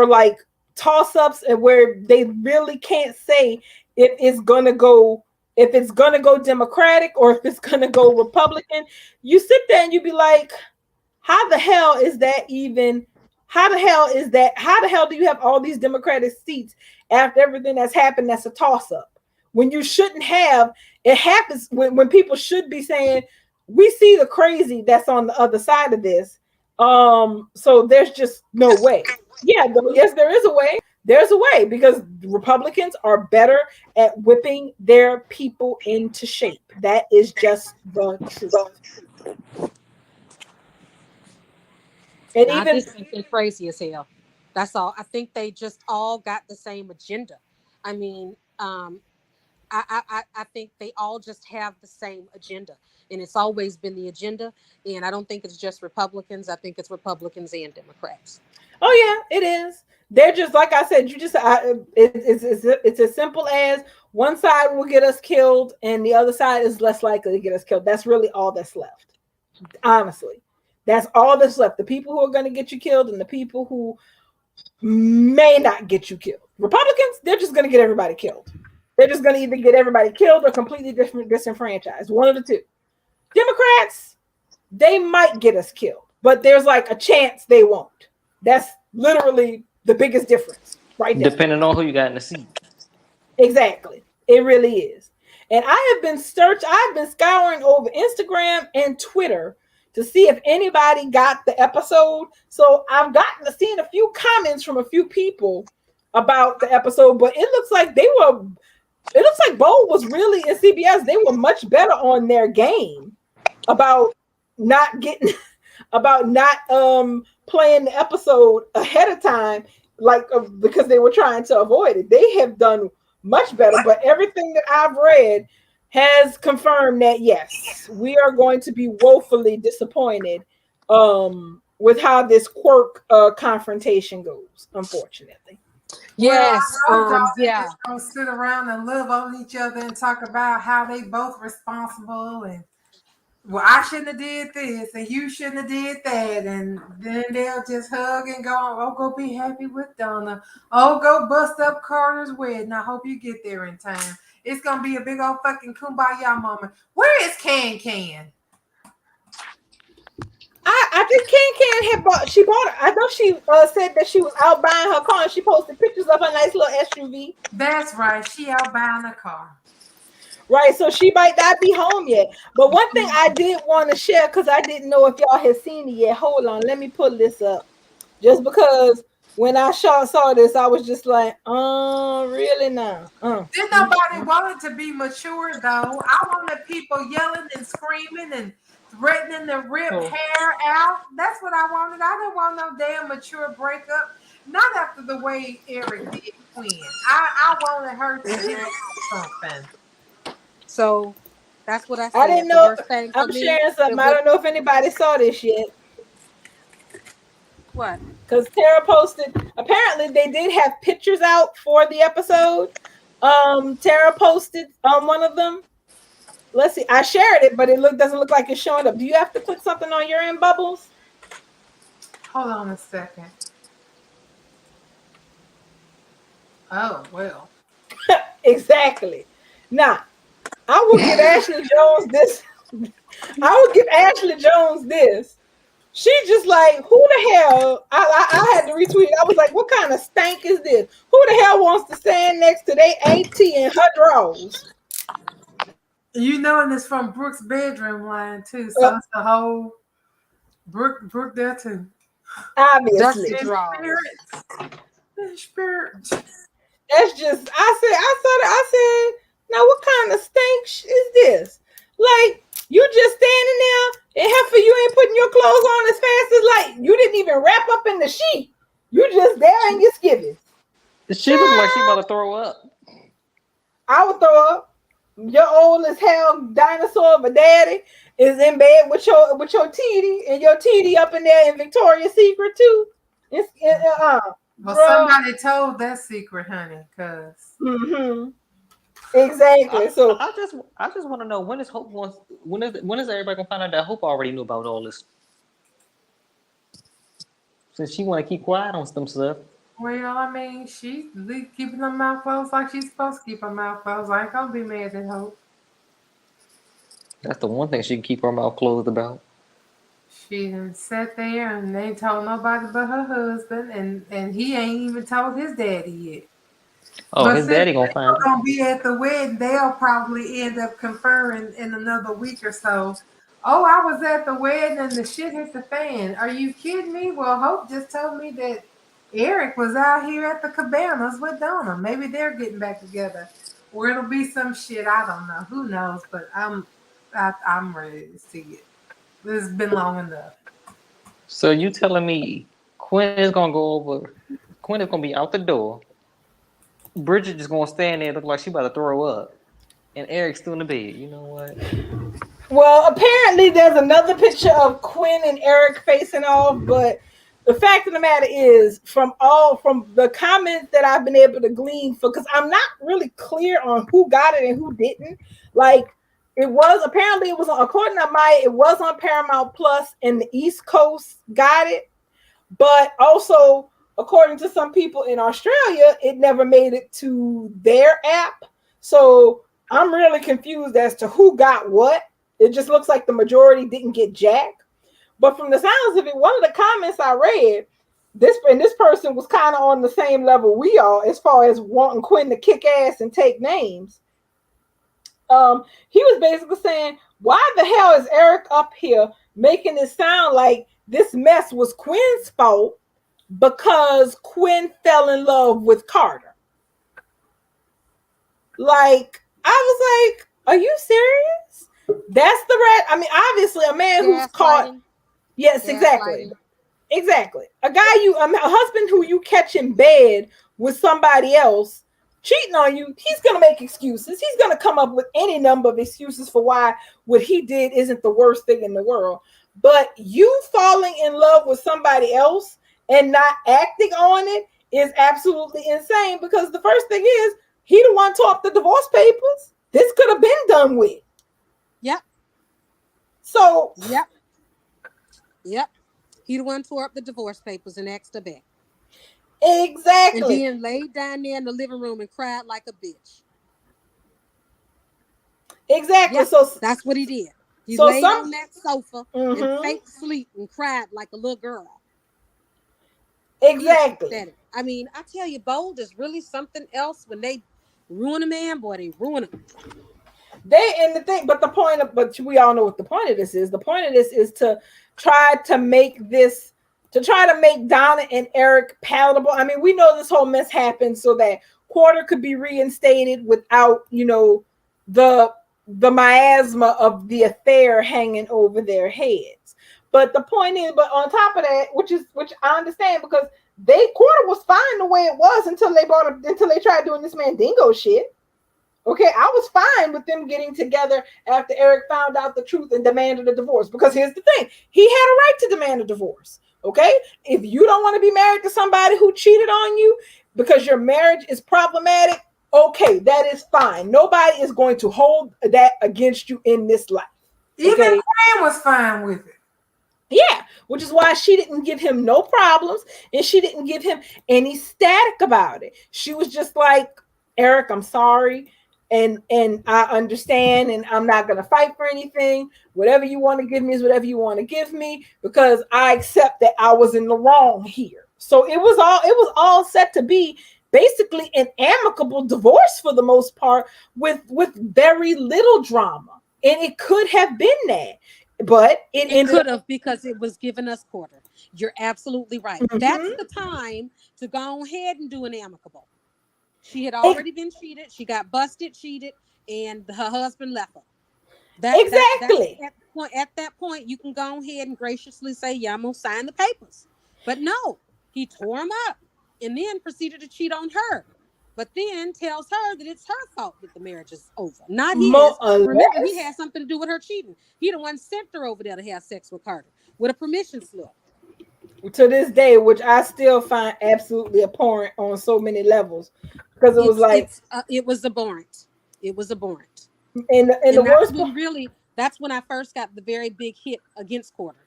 like toss ups, and where they really can't say if it's gonna go Democratic or if it's gonna go Republican. You sit there and you be like, how the hell is that even? How the hell do you have all these Democratic seats after everything that's happened? That's a toss up. When you shouldn't have, it happens when people should be saying, we see the crazy that's on the other side of this. So there's just no way. Yeah, yes, there is a way. There's a way because Republicans are better at whipping their people into shape. That is just the truth. And Now, I even just think they're crazy as hell. That's all. I think they just all got the same agenda. I mean, I think they all just have the same agenda, and it's always been the agenda. And I don't think it's just Republicans. I think it's Republicans and Democrats. Oh yeah, it is. They're just like I said. It's as simple as one side will get us killed, and the other side is less likely to get us killed. That's really all that's left. Honestly, that's all that's left. The people who are going to get you killed, and the people who may not get you killed. Republicans, they're just going to get everybody killed. They're just going to either get everybody killed or completely disenfranchised. One of the two. Democrats, they might get us killed, but there's like a chance they won't. That's literally the biggest difference right there. Depending on who you got in the seat. Exactly. It really is. And I've been scouring over Instagram and Twitter to see if anybody got the episode. So I've gotten to seeing a few comments from a few people about the episode, but it looks like Bo was really in CBS. They were much better on their game about not getting about not playing the episode ahead of time, like because they were trying to avoid it. They have done much better, but everything that I've read has confirmed that yes, we are going to be woefully disappointed with how this quirk confrontation goes, unfortunately. Yes. Well, I know y'all Yeah. just gonna sit around and love on each other and talk about how they both responsible and well, I shouldn't have did this and you shouldn't have did that, and then they'll just hug and go, oh, go be happy with Donna. Oh, go bust up Carter's wedding. I hope you get there in time. It's gonna be a big old fucking kumbaya moment. Where is Can? I think Can had bought. She bought. I know she said that she was out buying her car, and she posted pictures of her nice little SUV. That's right. She out buying a car. Right, so she might not be home yet. But one thing I did want to share, because I didn't know if y'all had seen it yet. Hold on, let me pull this up. Just because when I saw this, I was just like, really now? Didn't nobody want it to be mature though. I wanted people yelling and screaming and threatening to rip hair out. That's what I wanted. I didn't want no damn mature breakup. Not after the way Eric did Quinn. I wanted her to do something. So that's what I said. I didn't The know. worst thing for I'm me, sharing something. I don't know if anybody saw this yet. What? Because Tara posted. Apparently, they did have pictures out for the episode. Tara posted one of them. Let's see. I shared it, but it doesn't look like it's showing up. Do you have to click something on your end, Bubbles? Hold on a second. Oh well. Exactly. Now, I will give Ashley Jones this. I will give Ashley Jones this. She just like, who the hell? I had to retweet. I was like, what kind of stank is this? Who the hell wants to stand next to their auntie in her drawers? You know, and it's from Brooke's bedroom line too, Uh, so it's the whole Brooke there too. Dusty obviously. In draws. spirits, in spirit. That's just I saw that. I said, now what kind of stank is this? Like you just standing there and half of you ain't putting your clothes on as fast as like you didn't even wrap up in the sheet. You just there and you skivvies. She looked like she about to throw up. I would throw up. Your old as hell dinosaur of a daddy is in bed with your TD and your TD up in there in Victoria's Secret too. It's Well, bro. somebody told that secret, honey, because Mm-hmm. Exactly. So I just want to know when is Hope wants when is everybody gonna find out that Hope already knew about all this? Since she want to keep quiet on some stuff. well, I mean, she's keeping her mouth closed like she's supposed to keep her mouth closed. I ain't gonna be mad at Hope. That's the one thing she can keep her mouth closed about. She done sat there and ain't told nobody but her husband, and he ain't even told his daddy yet. Oh, But his since daddy gonna find they're it. gonna be at the wedding, they'll probably end up conferring in another week or so. Oh, I was at the wedding and the shit hit the fan. Are you kidding me? Well, Hope just told me that Eric was out here at the cabanas with Donna. Maybe they're getting back together. Or it'll be some shit. I don't know. Who knows? But I'm ready to see it. It's been long enough. So you telling me Quinn is gonna go over? Quinn is gonna be out the door. Bridget just gonna stand there, look like she about to throw up, and Eric's still in the bed. You know what? well, apparently there's another picture of Quinn and Eric facing off, but the fact of the matter is, from the comments that I've been able to glean for, because I'm not really clear on who got it and who didn't. Like it was apparently it was according to Maya, it was on Paramount Plus, and the East Coast got it, but also according to some people in Australia, it never made it to their app. So I'm really confused as to who got what. It just looks like the majority didn't get jack. But from the sounds of it, one of the comments I read, this person was kind of on the same level we are as far as wanting Quinn to kick ass and take names. He was basically saying, why the hell is Eric up here making it sound like this mess was Quinn's fault because Quinn fell in love with Carter? Like, I was like, are you serious? That's the rat. I mean, obviously, a man who's caught. Yes, exactly. Exactly. A husband who you catch in bed with somebody else cheating on you, he's going to make excuses. He's going to come up with any number of excuses for why what he did isn't the worst thing in the world. But you falling in love with somebody else and not acting on it is absolutely insane, because the first thing is, he the one tore up the divorce papers. This could have been done with. Yep. So. Yep. He the one tore up the divorce papers and asked her back. Exactly. And then laid down there in the living room and cried like a bitch. Exactly. Yep, so that's what he did. He laid on that sofa and fake sleep and cried like a little girl. Exactly. I mean, I tell you, bold is really something else. When they ruin a man, boy, they ruin him. But we all know what the point of this is. The point of this is to try to make Donna and Eric palatable. I mean, we know this whole mess happened so that Quarter could be reinstated without, the miasma of the affair hanging over their heads. But the point is, but on top of that, which I understand, because Quarter was fine the way it was until they tried doing this Mandingo shit. Okay, I was fine with them getting together after Eric found out the truth and demanded a divorce. Because here's the thing, he had a right to demand a divorce. Okay, if you don't want to be married to somebody who cheated on you because your marriage is problematic, okay, that is fine. Nobody is going to hold that against you in this life. Okay? Even Quinn was fine with it. Yeah, which is why she didn't give him no problems and she didn't give him any static about it. She was just like, Eric, I'm sorry. and I understand, and I'm not gonna fight for anything. Whatever you want to give me is whatever you want to give me, because I accept that I was in the wrong here. So it was all set to be basically an amicable divorce for the most part, with very little drama. And it could have been that, but it It ended could up. have, because it was giving us quarter. You're absolutely right. That's Mhm. the time to go ahead and do an amicable. She had Ex- already been cheated. She got busted, cheated, and her husband left her. That's exactly. at that point you can go ahead and graciously say, yeah, I'm gonna sign the papers. But no, he tore them up and then proceeded to cheat on her. But then tells her that it's her fault that the marriage is over, not More his. or Remember, he less. had something to do with her cheating. He the one sent her over there to have sex with Carter with a permission slip. To this day, which I still find absolutely abhorrent on so many levels, because it was like, It was abhorrent. It was abhorrent. and the And worst part. that's when I first got the very big hit against Quarter.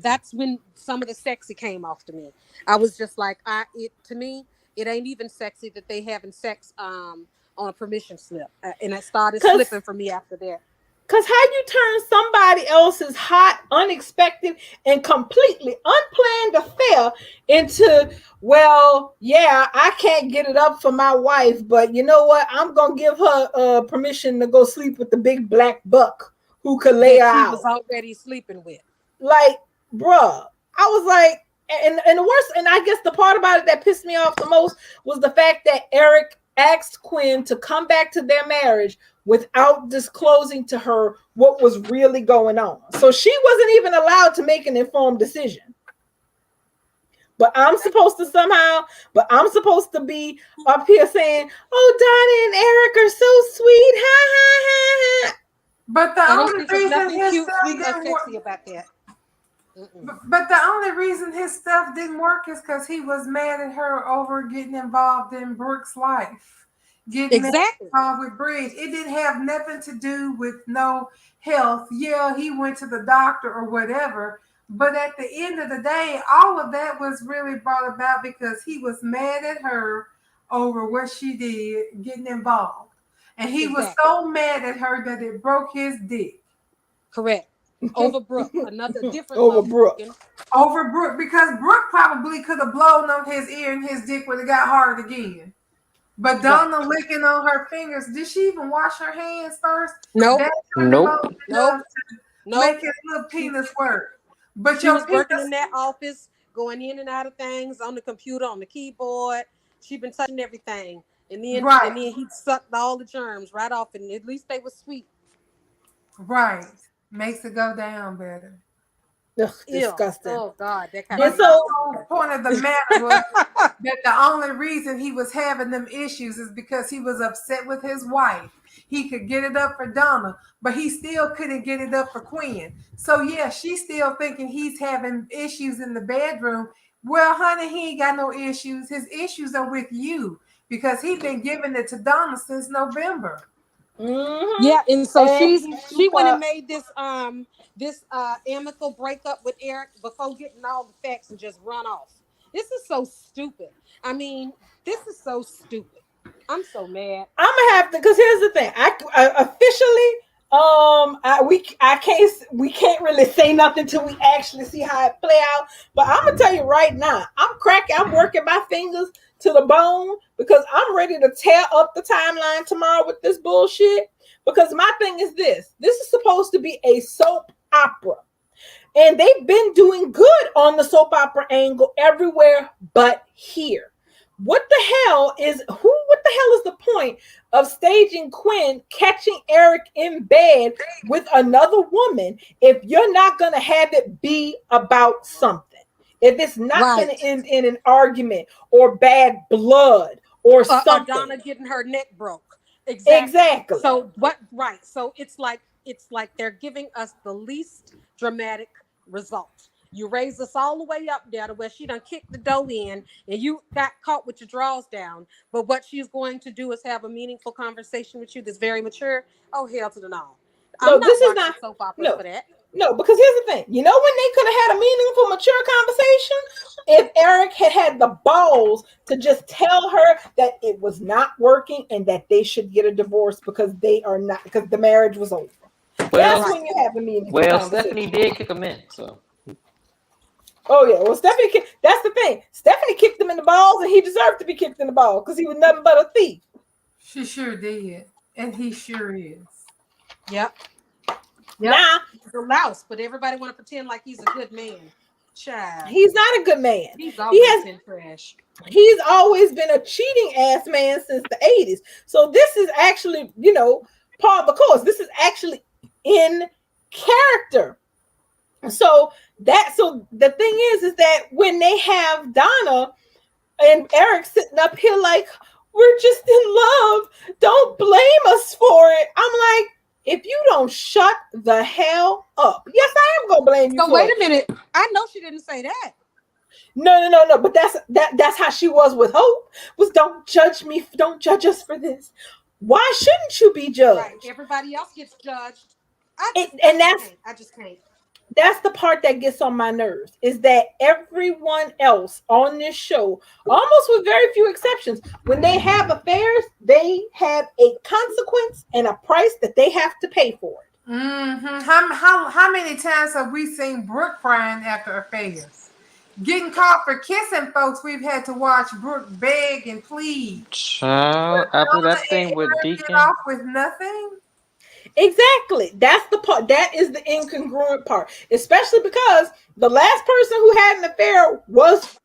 That's when some of the sexy came off to me. I was just like, to me, it ain't even sexy that they having sex on a permission slip, and it started Because slipping for me after that. Cause how you turn somebody else's hot, unexpected, and completely unplanned affair into, well, yeah, I can't get it up for my wife, but you know what? I'm gonna give her permission to go sleep with the big black buck who could lay her That she was out. already sleeping with. Like, bruh, I was like, and the worst, and I guess the part about it that pissed me off the most was the fact that Eric asked Quinn to come back to their marriage without disclosing to her what was really going on. So she wasn't even allowed to make an informed decision. But I'm supposed to be up here saying, "Oh, Donna and Eric are so sweet." Ha ha ha ha. But the I don't only think there's reason nothing his cute, stuff sweet, or didn't work, sexy about that. Mm-mm. but the only reason his stuff didn't work is because he was mad at her over getting involved in Brooke's life, getting Exactly. involved with Bridge. It didn't have nothing to do with no health. Yeah, he went to the doctor or whatever. But at the end of the day, all of that was really brought about because he was mad at her over what she did, getting involved. And he was Exactly. so mad at her that it broke his dick. Correct. Over Brooke, another different Over low Brooke. broken. Over Brooke, because Brooke probably could have blown on his ear and his dick would have got hard again. But Right. Donna licking on her fingers, did she even wash her hands first? Nope. That turned him on Nope. enough Nope. to Nope. make his little She penis work. But she your was working penis, in that office, going in and out of things on the computer, on the keyboard. She been touching everything. And right, then he sucked all the germs right off, and at least they were sweet. right, makes it go down better. Ugh, Ew. disgusting. Oh God, that kind of And But made me the so, sick. whole point of the matter was that the only reason he was having them issues is because he was upset with his wife. He could get it up for Donna, but he still couldn't get it up for Quinn. So yeah, she's still thinking he's having issues in the bedroom. Well, honey, he ain't got no issues. His issues are with you because he been giving it to Donna since November. mhm. Yeah, and so And he she went and thought, made this amicable breakup with Eric before getting all the facts and just run off. This is so stupid. I mean, this is so stupid. I'm so mad. I'm gonna have to, because here's the thing. I officially, we can't really say nothing till we actually see how it play out. But I'm gonna tell you right now, I'm working my fingers to the bone because I'm ready to tear up the timeline tomorrow with this bullshit. Because my thing is this is supposed to be a soap opera. And they've been doing good on the soap opera angle everywhere but here. What the hell is the point of staging Quinn catching Eric in bed with another woman if you're not going to have it be about something? If it's not going Right. to end in an argument or bad blood or Or something. Donna getting her neck broke. Exactly. Exactly. So what? Right. So it's like they're giving us the least dramatic result. You raise us all the way up there to where she done kicked the dough in, and you got caught with your drawers down. But what she's going to do is have a meaningful conversation with you that's very mature. Oh hell to the no! I'm No, not this is watching not soap operas no. for that. No, because here's the thing. You know when they could have had a meaningful, mature conversation? If Eric had the balls to just tell her that it was not working and that they should get a divorce because they are not, because the marriage was over. That's Well, when you have a meaningful well, conversation. Stephanie did kick him in, so. Oh yeah, well that's the thing. Stephanie kicked him in the balls, and he deserved to be kicked in the balls because he was nothing but a thief. She sure did, and he sure is. Yep. Nah, He's a louse, but everybody want to pretend like he's a good man. Child. he's not a good man. He's always been trash. He's always been a cheating ass man since the 80s. So this is actually, part of the course. This is actually in character. So the thing is that when they have Donna and Eric sitting up here like, we're just in love, don't blame us for it. I'm like, if you don't shut the hell up. Yes, I am gonna blame you. So wait a minute. I know she didn't say that. No. But that's how she was with Hope. Was don't judge me, don't judge us for this. Why shouldn't you be judged? Right. Everybody else gets judged. I just can't. That's the part that gets on my nerves, is that everyone else on this show, almost with very few exceptions, when they have affairs, they have a consequence and a price that they have to pay for it. Mm-hmm. How many times have we seen Brooke crying after affairs? Getting caught for kissing folks, we've had to watch Brooke beg and plead. Child, after that thing with Deacon. Get off with nothing. Exactly. That's the part. That is the incongruent part, especially because the last person who had an affair was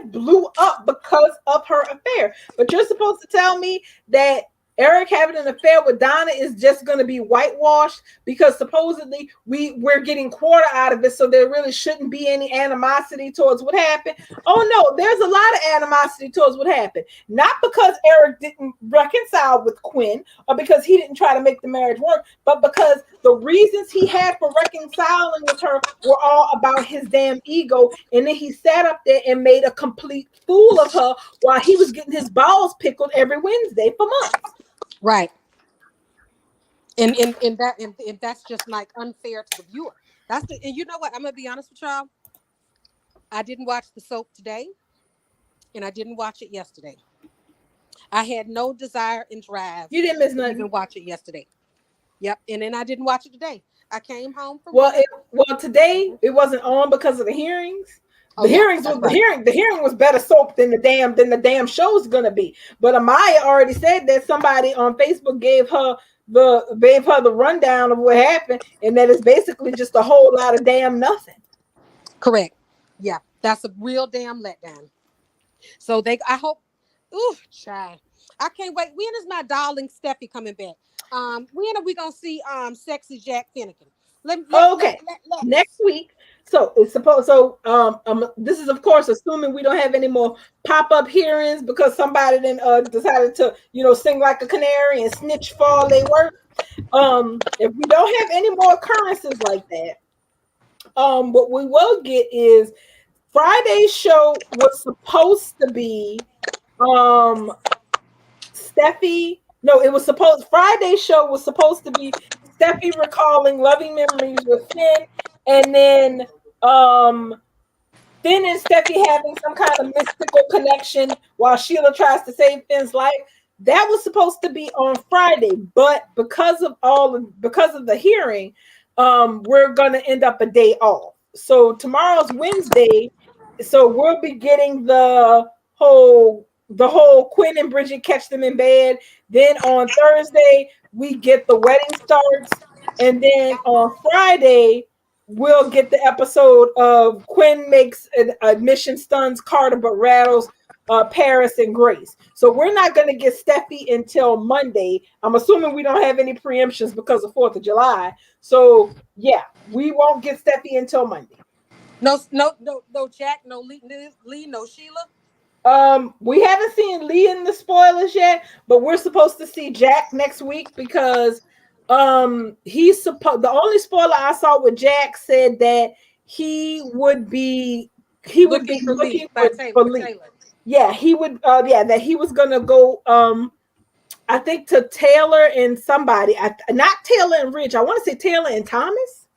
blew up because of her affair. But you're supposed to tell me that Eric having an affair with Donna is just going to be whitewashed because supposedly we're getting quarter out of it, so there really shouldn't be any animosity towards what happened. Oh no, there's a lot of animosity towards what happened. Not because Eric didn't reconcile with Quinn or because he didn't try to make the marriage work, but because the reasons he had for reconciling with her were all about his damn ego, and then he sat up there and made a complete fool of her while he was getting his balls pickled every Wednesday for months. Right. And that's just like unfair to the viewer. And you know what? I'm gonna be honest with y'all. I didn't watch the soap today, and I didn't watch it yesterday. I had no desire and drive. You didn't miss nothing. Even watch it yesterday. Yep. And then I didn't watch it today. I came home from today it wasn't on because of the hearings. The hearing was better soap than the damn show's gonna be. But Amaya already said that somebody on Facebook gave her the rundown of what happened, and that it's basically just a whole lot of damn nothing. Correct. Yeah, that's a real damn letdown. So I hope. Ooh, child, I can't wait. When is my darling Steffi coming back? When are we gonna see sexy Jack Finnegan? Next week. So it's supposed. This is of course assuming we don't have any more pop-up hearings because somebody then decided to sing like a canary and snitch for all they work. If we don't have any more occurrences like that, what we will get is Friday's show was supposed to be Steffi. No, Friday's show was supposed to be Steffi recalling loving memories with Finn, and then Finn and Steffi having some kind of mystical connection while Sheila tries to save Finn's life. That was supposed to be on Friday, but because of the hearing, we're gonna end up a day off. So tomorrow's Wednesday, so we'll be getting the whole Quinn and Bridget catch them in bed. Then on Thursday, we get the wedding starts. And then on Friday, we'll get the episode of Quinn makes an admission, stuns Carter but rattles Paris and Grace. So we're not going to get Steffi until Monday. I'm assuming we don't have any preemptions because of 4th of July. So yeah, we won't get Steffi until Monday. No Jack, no Lee, no Sheila. We haven't seen Lee in the spoilers yet, but we're supposed to see Jack next week because the only spoiler I saw with Jack said that he would be looking for Lee. Yeah, he would that he was gonna go I think to Taylor and somebody, not Taylor and Rich, I want to say Taylor and Thomas,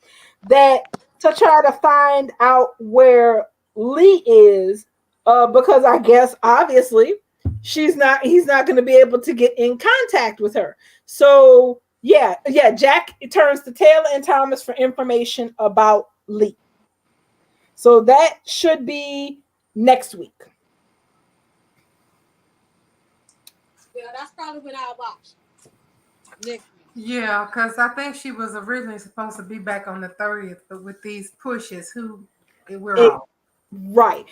that to try to find out where Lee is, because I guess obviously he's not going to be able to get in contact with her. So yeah, Jack turns to Taylor and Thomas for information about Lee. So that should be next week. Yeah, that's probably when I'll watch next week. Yeah, because I think she was originally supposed to be back on the 30th, but with these pushes, we're It, all. right.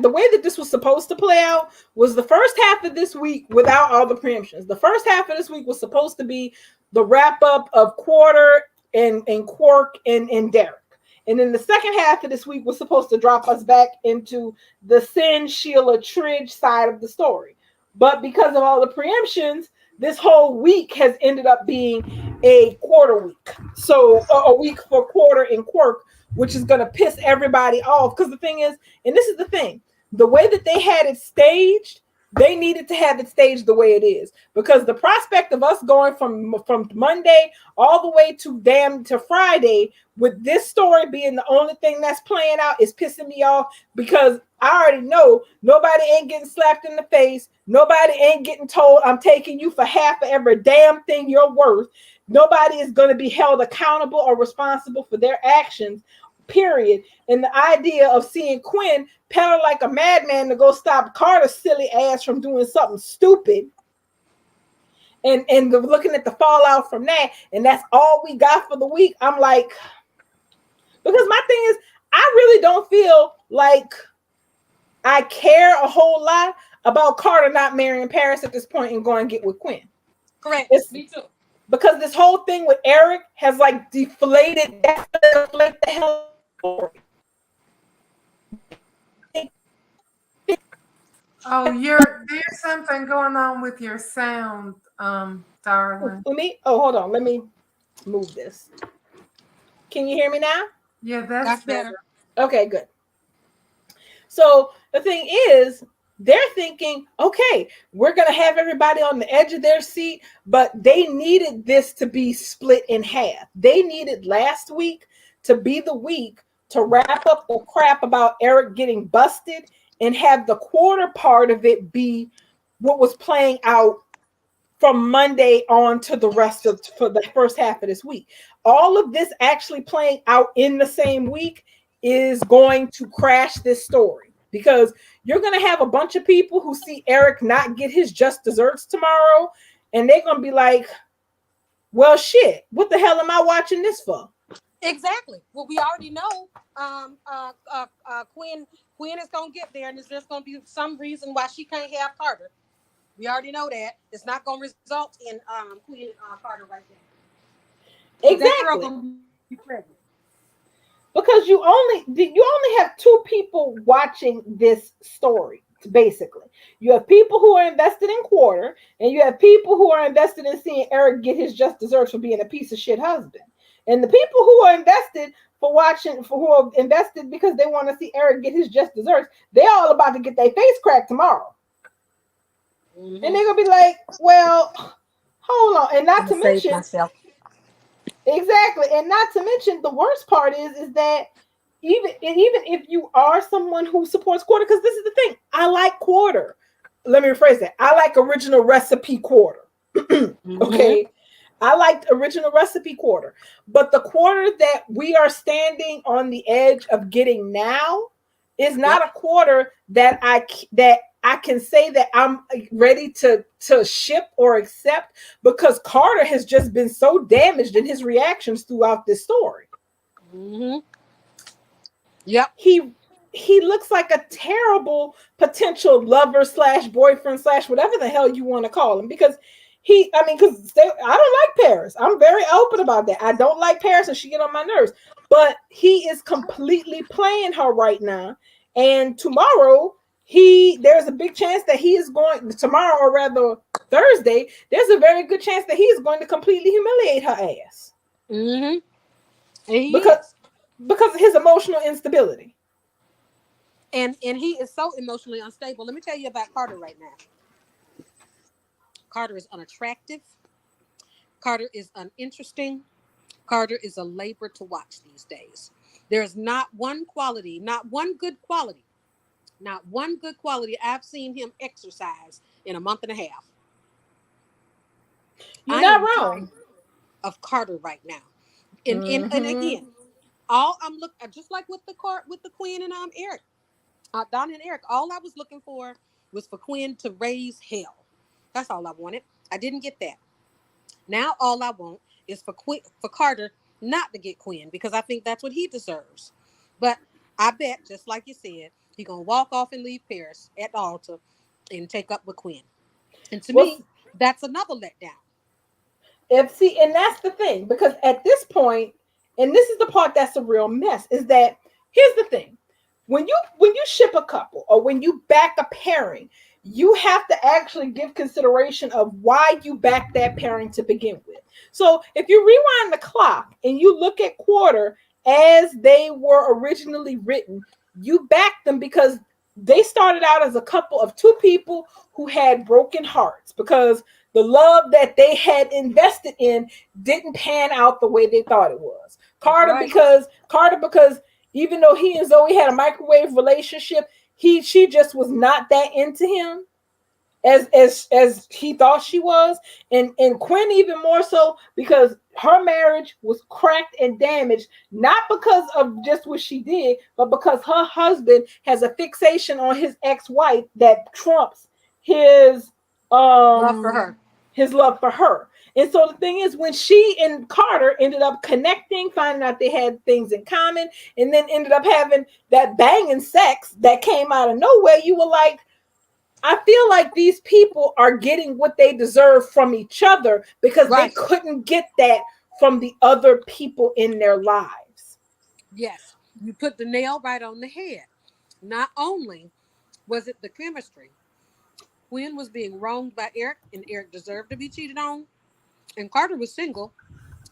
The way that this was supposed to play out was the first half of this week without all the preemptions. The first half of this week was supposed to be the wrap up of Quarter and Quark and Derek. And then the second half of this week was supposed to drop us back into the Sin, Sheila, Tridge side of the story. But because of all the preemptions, this whole week has ended up being a quarter week. So a week for Quarter and Quark, which is going to piss everybody off. Because the thing is, and this is the thing, the way that they had it staged, they needed to have it staged the way it is. Because the prospect of us going from Monday all the way to Friday with this story being the only thing that's playing out is pissing me off, because I already know nobody ain't getting slapped in the face. Nobody ain't getting told I'm taking you for half of every damn thing you're worth. Nobody is going to be held accountable or responsible for their actions, period. And the idea of seeing Quinn pedal like a madman to go stop Carter's silly ass from doing something stupid, and looking at the fallout from that, and that's all we got for the week. I'm like, because my thing is, I really don't feel like I care a whole lot about Carter not marrying Paris at this point and going to get with Quinn. Correct. Me too. Because this whole thing with Eric has like deflated the hell. Oh, there's something going on with your sound, darling. Me? Oh, hold on. Let me move this. Can you hear me now? Yeah, that's better. Okay, good. So the thing is, they're thinking, okay, we're going to have everybody on the edge of their seat, but they needed this to be split in half. They needed last week to be the week to wrap up the crap about Eric getting busted and have the quarter part of it be what was playing out from Monday on to the rest of for the first half of this week. All of this actually playing out in the same week is going to crash this story, because you're going to have a bunch of people who see Eric not get his just desserts tomorrow, and they're going to be like, well, shit, what the hell am I watching this for? Exactly. Well, we already know Quinn is going to get there, and there's just going to be some reason why she can't have Carter. We already know that. It's not going to result in Queen Carter right there. Exactly. Because you only have two people watching this story, basically. You have people who are invested in Quarter, and you have people who are invested in seeing Eric get his just desserts for being a piece of shit husband. And the people who are invested who are invested because they want to see Eric get his just desserts, they're all about to get their face cracked tomorrow. Mm-hmm. And they're gonna be like, well, hold on. And not to mention myself. Exactly. And not to mention, the worst part is that even if you are someone who supports Quarter, because this is the thing, I like Quarter. Let me rephrase that. I like original recipe Quarter. Okay. I liked original recipe Quarter. But the Quarter that we are standing on the edge of getting now is not a Quarter that I can say that I'm ready to ship or accept, because Carter has just been so damaged in his reactions throughout this story. Mm-hmm. Yep. He looks like a terrible potential lover / boyfriend / whatever the hell you want to call him, because I don't like Paris. I'm very open about that. I don't like Paris, and she get on my nerves. But he is completely playing her right now. And tomorrow, there's a big chance that he is going, tomorrow, or rather Thursday, there's a very good chance that he is going to completely humiliate her ass. Mm-hmm. Because of his emotional instability. And he is so emotionally unstable. Let me tell you about Carter right now. Carter is unattractive. Carter is uninteresting. Carter is a labor to watch these days. There's not one quality, not one good quality, not one good quality I've seen him exercise in a month and a half. You're I not am tired wrong. of Carter right now. And Mm-hmm. again, all I'm looking just like with the Queen and Eric, Don and Eric. All I was looking for was for Quinn to raise hell. That's all I wanted. I didn't get that. Now all I want is for Carter not to get Quinn because I think that's what he deserves. But I bet, just like you said, he gonna walk off and leave Paris at the altar and take up with Quinn. And to Well, me, that's another letdown. if see, and that's the thing, because at this point, and this is the part that's a real mess, is that here's the thing. When you ship a couple or when you back a pairing, you have to actually give consideration of why you back that pairing to begin with. So if you rewind the clock and you look at Quarter as they were originally written, you back them because they started out as a couple of two people who had broken hearts because the love that they had invested in didn't pan out the way they thought it was. That's right. Carter because even though he and Zoe had a microwave relationship, she just was not that into him as he thought she was, and Quinn even more so because her marriage was cracked and damaged not because of just what she did, but because her husband has a fixation on his ex-wife that trumps his Love for um her. his love for her. And so the thing is, when she and Carter ended up connecting, finding out they had things in common, and then ended up having that banging sex that came out of nowhere, you were like, I feel like these people are getting what they deserve from each other because they Right. couldn't get that from the other people in their lives. Yes. You put the nail right on the head. Not only was it the chemistry, Quinn was being wronged by Eric, and Eric deserved to be cheated on. And Carter was single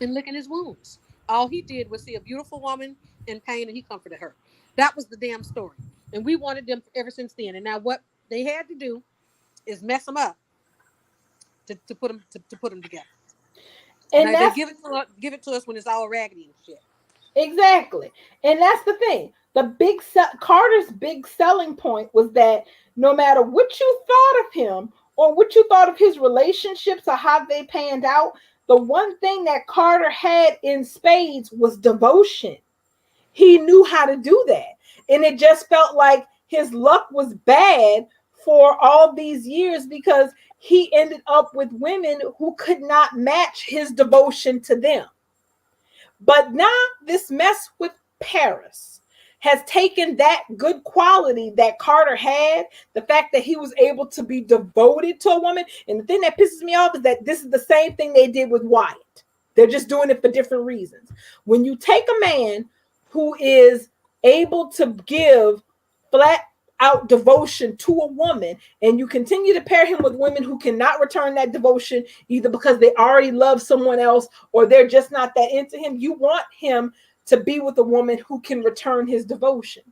and licking his wounds. All he did was see a beautiful woman in pain and he comforted her. That was the damn story. And we wanted them ever since then. And now what they had to do is mess them up to put them together. And Now they that's give it to us when it's all raggedy and shit. exactly. And that's the thing. Carter's big selling point was that no matter what you thought of him or what you thought of his relationships or how they panned out, the one thing that Carter had in spades was devotion. He knew how to do that. And it just felt like his luck was bad for all these years because he ended up with women who could not match his devotion to them. But now this mess with Paris has taken that good quality that Carter had, the fact that he was able to be devoted to a woman. And the thing that pisses me off is that this is the same thing they did with Wyatt. They're just doing it for different reasons. When you take a man who is able to give flat out devotion to a woman and you continue to pair him with women who cannot return that devotion either because they already love someone else or they're just not that into him, you want him to be with a woman who can return his devotion.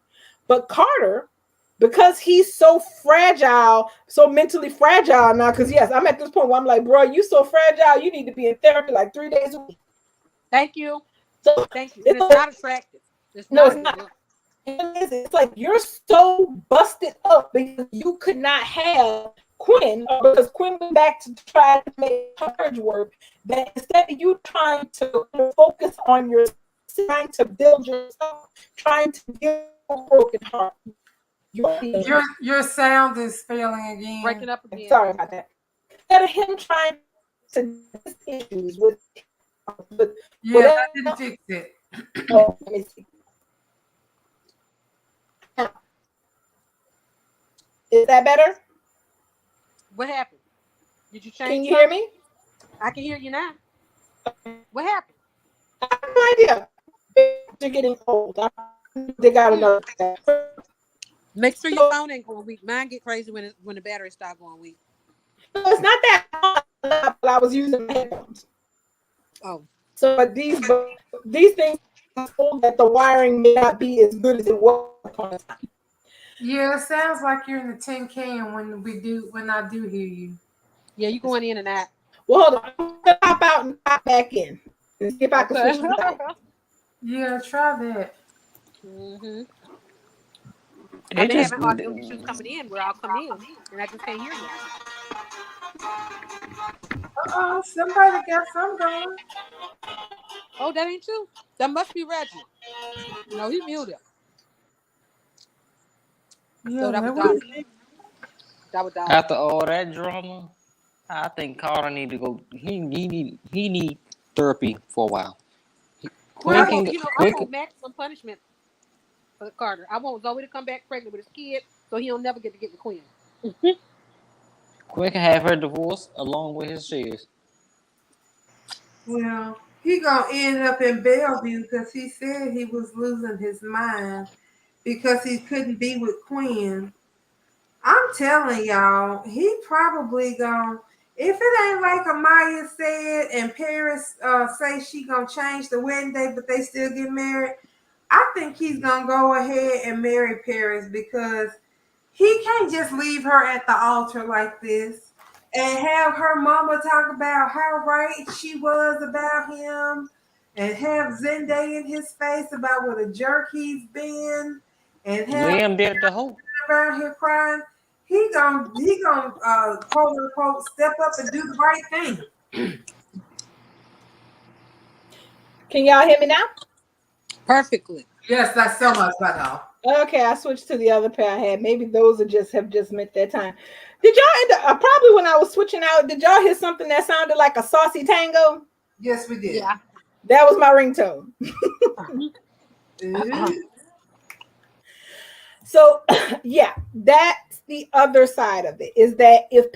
But Carter, because he's so fragile, so mentally fragile now, because yes, I'm at this point where I'm like, bro, you so fragile, you need to be in therapy like 3 days a week. Thank you. So Thank you. And it's it's like, not attractive. It's no, not it's a good not. look. It's like you're so busted up because you could not have Quinn, or because Quinn went back to try to make marriage work. That instead of you trying to focus on your trying to build yourself, trying to build a broken heart, you're the Your sound is failing again. Breaking up again. sorry about that. Instead of him trying to his issues with Yeah, that whatever. didn't fix it. Oh, let me see. Is that better? What happened? Did you Can change you hear something? me? I can hear you now. What happened? I have no idea. They're getting old. They got Hmm. another. Make sure your So phone ain't going weak. Mine get crazy when the battery start going weak. it's not that hard, but I was using my headphones. Oh, So these things told that the wiring may not be as good as it was upon a Yeah, it sounds like you're in the tin can when I do hear you. Yeah, you going in and out. Well, hold on. I'm gonna pop out and pop back in and see if I can Okay. switch the thing. Yeah, try that. hmm They I've been just having audio issues coming in where I'll come in and I just can't hear y'all. Uh-oh, somebody got some going. Oh, that ain't you? That must be Reggie. No, he muted. So Yeah, that was that was Dolly. That was Dolly. after all that drama, I think Carter need to go. He need therapy for a while. I Quinn well. can want, go- you know, I Quinn want can, maximum punishment for Carter. I want Zoe to come back pregnant with his kid so he'll never get to get the queen. Quinn can have her divorce along with his shares. Well, he gonna end up in Bellevue because he said he was losing his mind because he couldn't be with Quinn. I'm telling y'all, he probably gonna. If it ain't like Amaya said and Paris say she gonna change the wedding date, but they still get married, I think he's gonna go ahead and marry Paris because he can't just leave her at the altar like this and have her mama talk about how right she was about him and have Zendaya in his face about what a jerk he's been and have Liam did the whole. him around here crying. He gonna quote unquote step up and do the right thing. Can y'all hear me now? Perfectly. Yes, that's so much better. Okay, I switched to the other pair I had. Maybe those are just have just met their time. Did y'all end up, probably when I was switching out? Did y'all hear something that sounded like a saucy tango? Yes, we did. Yeah. That was my ringtone. Ooh. So, yeah, that's the other side of it is that if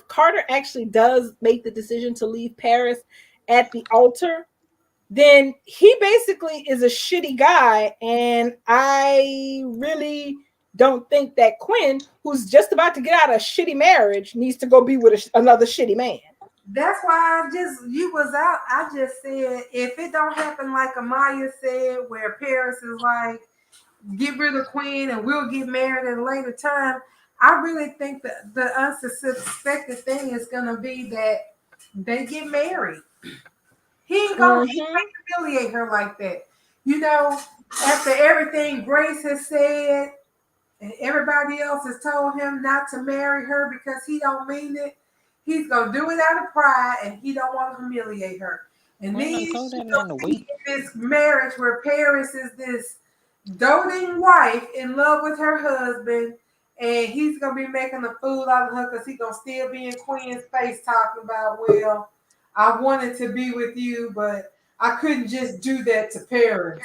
Carter actually does make the decision to leave Paris at the altar, then he basically is a shitty guy. And I really don't think that Quinn, who's just about to get out of a shitty marriage, needs to go be with another shitty man. That's why you was out. I just said if it don't happen like Amaya said, where Paris is like, get rid of Queen and we'll get married at a later time. I really think that the unsuspected thing is gonna be that they get married. He Mm-hmm. can't humiliate her like that. You know, after everything Grace has said and everybody else has told him not to marry her because he don't mean it, he's gonna do it out of pride and he don't want to humiliate her. And Quinn then done she told that man to gonna wait. be in this marriage where Paris is this doting wife in love with her husband, and he's gonna be making a fool out of her because he's gonna still be in Queen's face talking about, well, I wanted to be with you, but I couldn't just do that to Paris.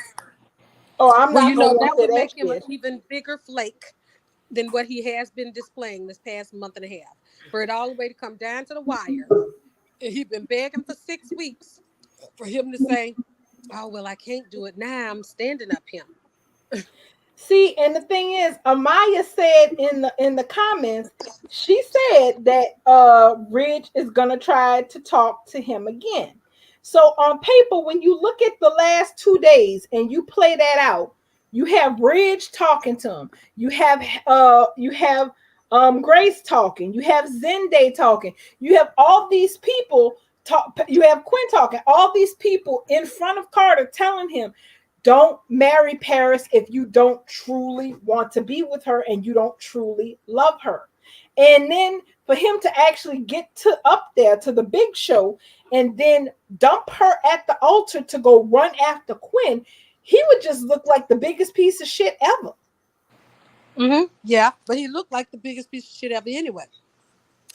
Oh, I'm Well, not you gonna know, let that would that make him an shit. even bigger flake than what he has been displaying this past month and a half. For it all the way to come down to the wire. And he's been begging for 6 weeks for him to say, oh, well, I can't do it now. I'm standing up him. See, and the thing is, Amaya said in the comments, she said that Ridge is gonna try to talk to him again. So on paper, when you look at the last 2 days and you play that out, you have Ridge talking to him. You have Grace talking. You have Zende talking. You have all these people talk. You have Quinn talking. All these people in front of Carter telling him, don't marry Paris if you don't truly want to be with her and you don't truly love her. And then for him to actually get to up there to the big show and then dump her at the altar to go run after Quinn, he would just look like the biggest piece of shit ever. Yeah, but he looked like the biggest piece of shit ever anyway.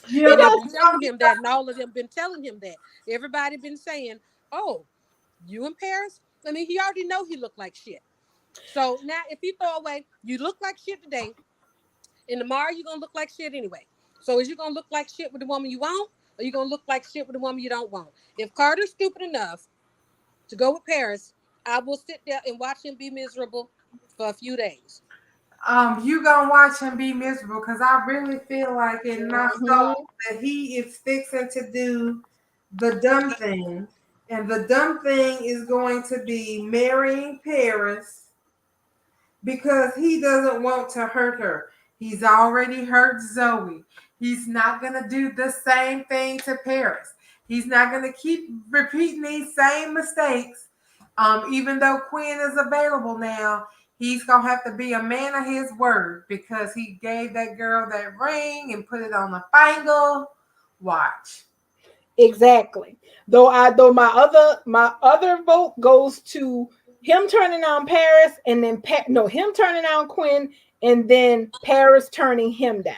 He Yeah, And but they've does. been telling him that, and all of them been telling him that. Everybody been saying, oh, you in Paris? I mean, he already know he looked like shit. So now if you throw away, you look like shit today, and tomorrow you're gonna look like shit anyway. So is you gonna look like shit with the woman you want, or you gonna look like shit with the woman you don't want? If Carter's stupid enough to go with Paris, I will sit there and watch him be miserable for a few days. you gonna watch him be miserable because I really feel like in my Mhm. soul that he is fixing to do the dumb thing, and the dumb thing is going to be marrying Paris because he doesn't want to hurt her. He's already hurt Zoe. He's not going to do the same thing to Paris. He's not going to keep repeating these same mistakes. Even though Quinn is available now, he's going to have to be a man of his word because he gave that girl that ring and put it on the finger. Watch. Exactly. Though my other vote goes to him turning on Paris and then him turning on Quinn and then Paris turning him down.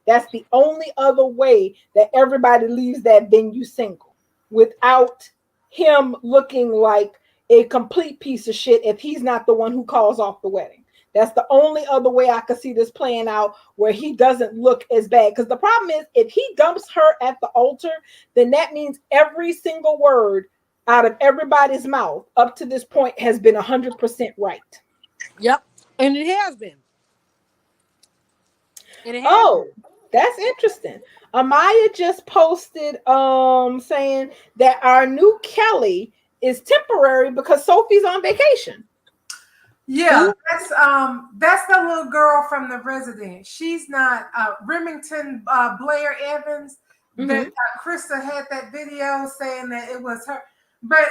That's the only other way that everybody leaves that venue single without him looking like a complete piece of shit if he's not the one who calls off the wedding. That's the only other way I could see this playing out where he doesn't look as bad. Because the problem is, if he dumps her at the altar, then that means every single word out of everybody's mouth up to this point has been 100% right. Yep. And it has been. Oh, that's interesting. Amaya just posted saying that our new Kelly is temporary because Sophie's on vacation. Yeah, that's the little girl from The Resident. She's not Remington Blair Evans. That Krista had that video saying that it was her. But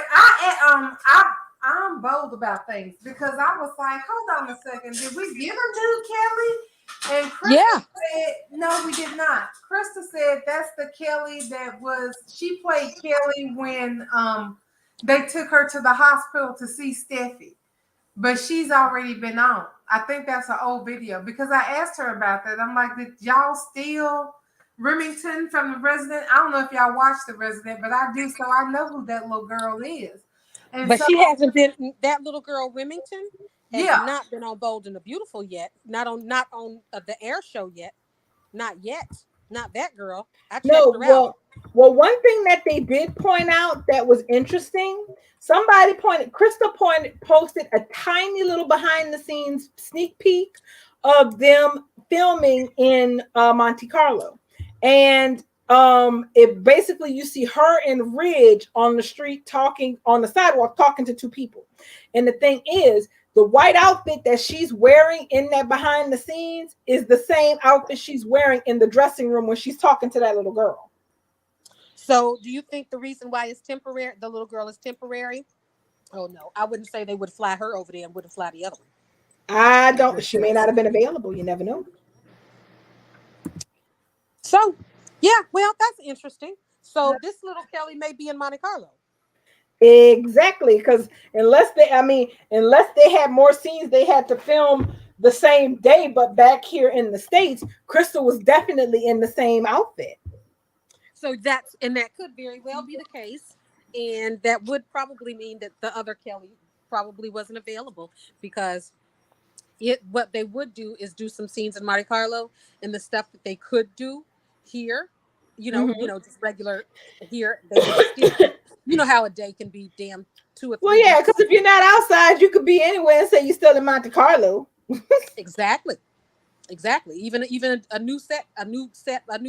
I'm bold about things because I was like, hold on a second, did we get a new Kelly? And Krista said, no, we did not. Krista said that's the Kelly she played Kelly when they took her to the hospital to see Steffi. But she's already been on. I think that's an old video because I asked her about that. I'm like, did y'all steal Remington from The Resident? I don't know if y'all watched The Resident, but I do, so I know who that little girl is. And but so, she hasn't been, that little girl Remington has not been on Bold and the Beautiful yet. Not on the air show yet. Not yet. Not that girl. I checked her out. Well, one thing that they did point out that was interesting, Krista posted a tiny little behind the scenes sneak peek of them filming in Monte Carlo. And it basically, you see her and Ridge on the street on the sidewalk talking to two people. And the thing is, the white outfit that she's wearing in that behind the scenes is the same outfit she's wearing in the dressing room when she's talking to that little girl. So do you think the reason why it's temporary, the little girl is temporary? Oh no, I wouldn't say they would fly her over there and wouldn't fly the other one. I don't. She may not have been available. You never know. So, yeah, well, that's interesting. So this little Kelly may be in Monte Carlo. Exactly, because unless they had more scenes they had to film the same day, but back here in the States, Crystal was definitely in the same outfit. So that could very well be the case. And that would probably mean that the other Kelly probably wasn't available because what they would do is do some scenes in Monte Carlo and the stuff that they could do here, just regular here. They would still, you know how a day can be damn 2 or 3 Well, yeah, weeks. because if you're not outside, you could be anywhere and say you're still in Monte Carlo. Exactly. Even a new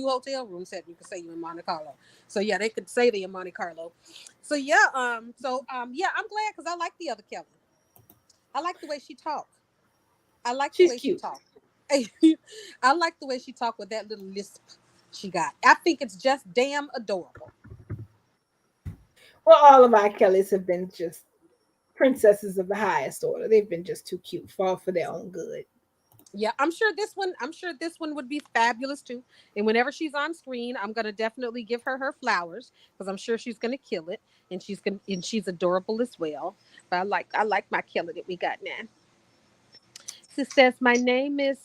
hotel room set, you could say you're in Monte Carlo. So yeah, they could say they're in Monte Carlo. So yeah, I'm glad because I like the other Kelly. I like the way she talked. I like the way she talked. I like the way she talked with that little lisp she got. I think it's just damn adorable. Well, all of our Kellys have been just princesses of the highest order. They've been just too cute for their own good. Yeah, I'm sure this one would be fabulous too. And whenever she's on screen, I'm gonna definitely give her flowers because I'm sure she's gonna kill it, and she's adorable as well. But I like my Kelly that we got now. She says my name is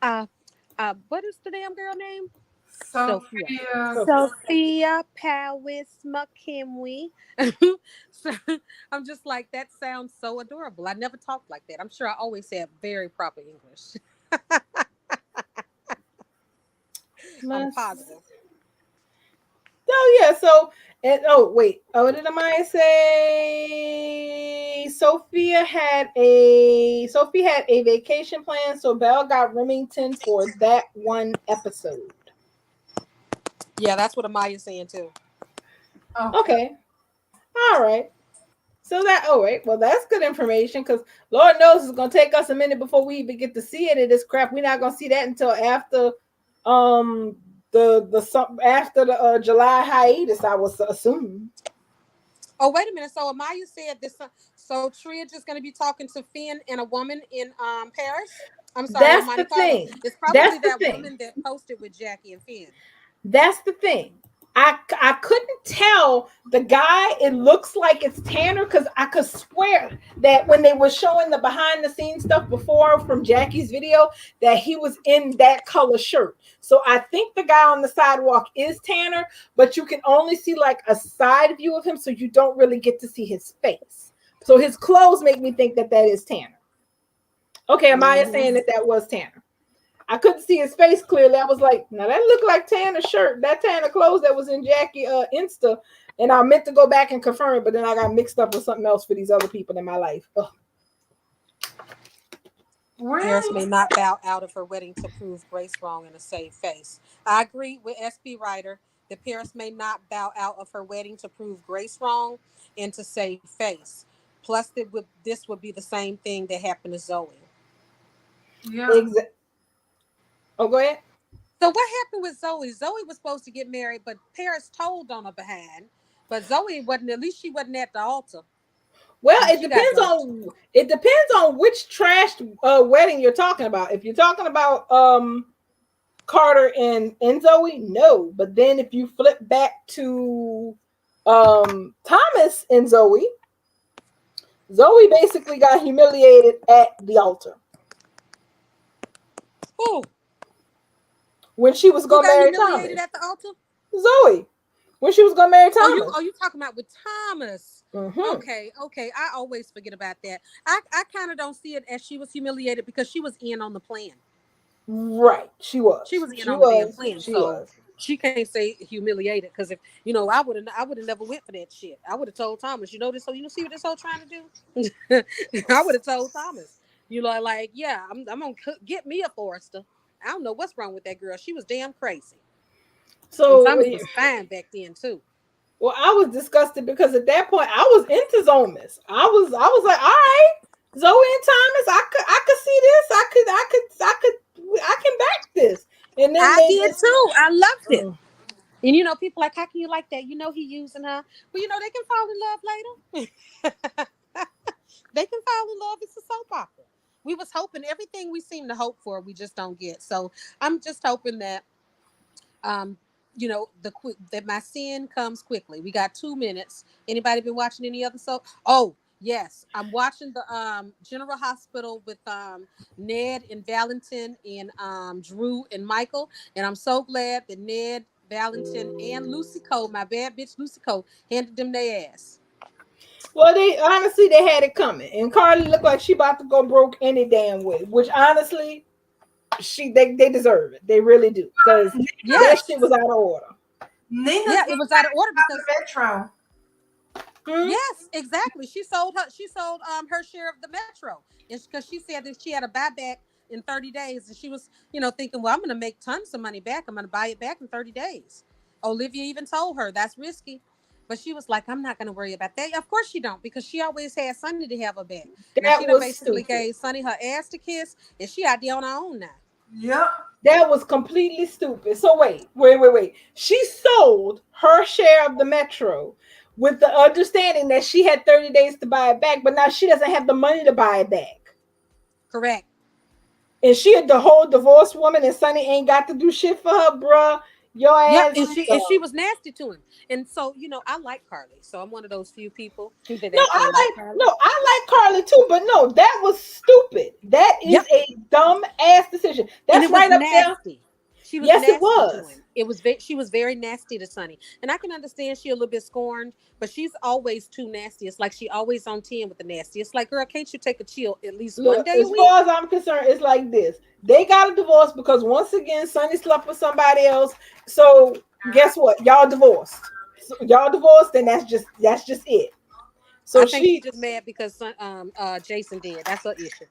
what is the damn girl name? Sophia Powis McKinley. So I'm just like, that sounds so adorable. I never talked like that. I'm sure I always said very proper English. I'm positive. Oh yeah, so what did Amaya say? Sophie had a vacation plan, so Belle got Remington for that one episode. Yeah, that's what Amaya's saying too. Okay. All right. So that's good information because Lord knows it's gonna take us a minute before we even get to see it. This crap, we're not gonna see that until after after the July hiatus, I was assuming. Oh, wait a minute. So Amaya said this. So Tria just going to be talking to Finn and a woman in Paris. I'm sorry, in That's the Monte Carlo. thing. It's That's probably the that thing. woman that posted with Jackie and Finn. That's the thing. I couldn't tell the guy. It looks like it's Tanner because I could swear that when they were showing the behind the scenes stuff before from Jackie's video, that he was in that color shirt. So I think the guy on the sidewalk is Tanner, but you can only see like a side view of him, so you don't really get to see his face. So his clothes make me think that that is Tanner. Okay, Amaya saying that that was Tanner. I couldn't see his face clearly. I was like, now that looked like Tanner's shirt, that Tanner clothes that was in Jackie Insta. And I meant to go back and confirm it, but then I got mixed up with something else for these other people in my life. Ugh. Paris may not bow out of her wedding to prove Grace wrong and to save face. I agree with SB Writer that Paris may not bow out of her wedding to prove Grace wrong and to save face. Plus, this would be the same thing that happened to Zoe. Yeah. Oh, go ahead. So what happened with Zoe? Zoe was supposed to get married, but Paris told on her behind. But Zoe wasn't. At least she wasn't at the altar. Well, it depends on which trashed wedding you're talking about. If you're talking about Carter and Zoe, no. But then if you flip back to Thomas and Zoe basically got humiliated at the altar. Who? When she was going to marry Thomas. At the altar? Zoe. When she was going to marry Thomas. Oh, you talking about with Thomas. Mm-hmm. Okay. I always forget about that. I kind of don't see it as she was humiliated because she was in on the plan. Right. She was. She was in on the damn plan. So she can't say humiliated because if I would have never went for that shit. I would have told Thomas, this whole, see what this whole trying to do? I would have told Thomas, like, yeah, I'm gonna get me a Forester. I don't know what's wrong with that girl. She was damn crazy. So Thomas was fine back then too. Well, I was disgusted because at that point I was into Zomas. I was like, all right, Zoe and Thomas, I could see this. I can back this. And then I did too. I loved it. And people like, how can you like that? He using her. Well, they can fall in love later. They can fall in love. It's a soap opera. We was hoping everything we seem to hope for, we just don't get. So I'm just hoping that, that my sin comes quickly. We got 2 minutes. Anybody been watching any other soap? Oh, yes. I'm watching the General Hospital with Ned and Valentin and Drew and Michael. And I'm so glad that Ned, Valentin, and Lucy Cole, my bad bitch Lucy Cole, handed them their ass. Well, they had it coming, and Carly looked like she about to go broke any damn way. Which honestly, they deserve it. They really do, because that shit was out of order. It was out of order because Metro. Yes, exactly. She sold her share of the Metro, because she said that she had a buyback in 30 days, and she was thinking, well, I'm going to make tons of money back. I'm going to buy it back in 30 days. Olivia even told her that's risky. But she was like, I'm not going to worry about that. Of course she don't, because she always had Sonny to have her back. That she was basically stupid. Gave Sonny her ass to kiss, and she out there on her own now. Yep. That was completely stupid. So wait. She sold her share of the Metro with the understanding that she had 30 days to buy it back, but now she doesn't have the money to buy it back. Correct. And she had the whole divorced woman, and Sonny ain't got to do shit for her, bruh. Your ass. Yeah, and she was nasty to him. And so, I like Carly. So I'm one of those few people that I like Carly too, but no, that was stupid. That is a dumb ass decision. That's right up nasty. There. She was yes, nasty it was. To him. She was very nasty to Sonny. And I can understand she a little bit scorned, but she's always too nasty. It's like she always on 10 with the nasty. It's like, girl, can't you take a chill at least one day a week? As far as I'm concerned, it's like this. They got a divorce because once again, Sonny slept with somebody else. So guess what? Y'all divorced. So y'all divorced, and that's just it. So I think she's just mad because Jason did. That's her issue.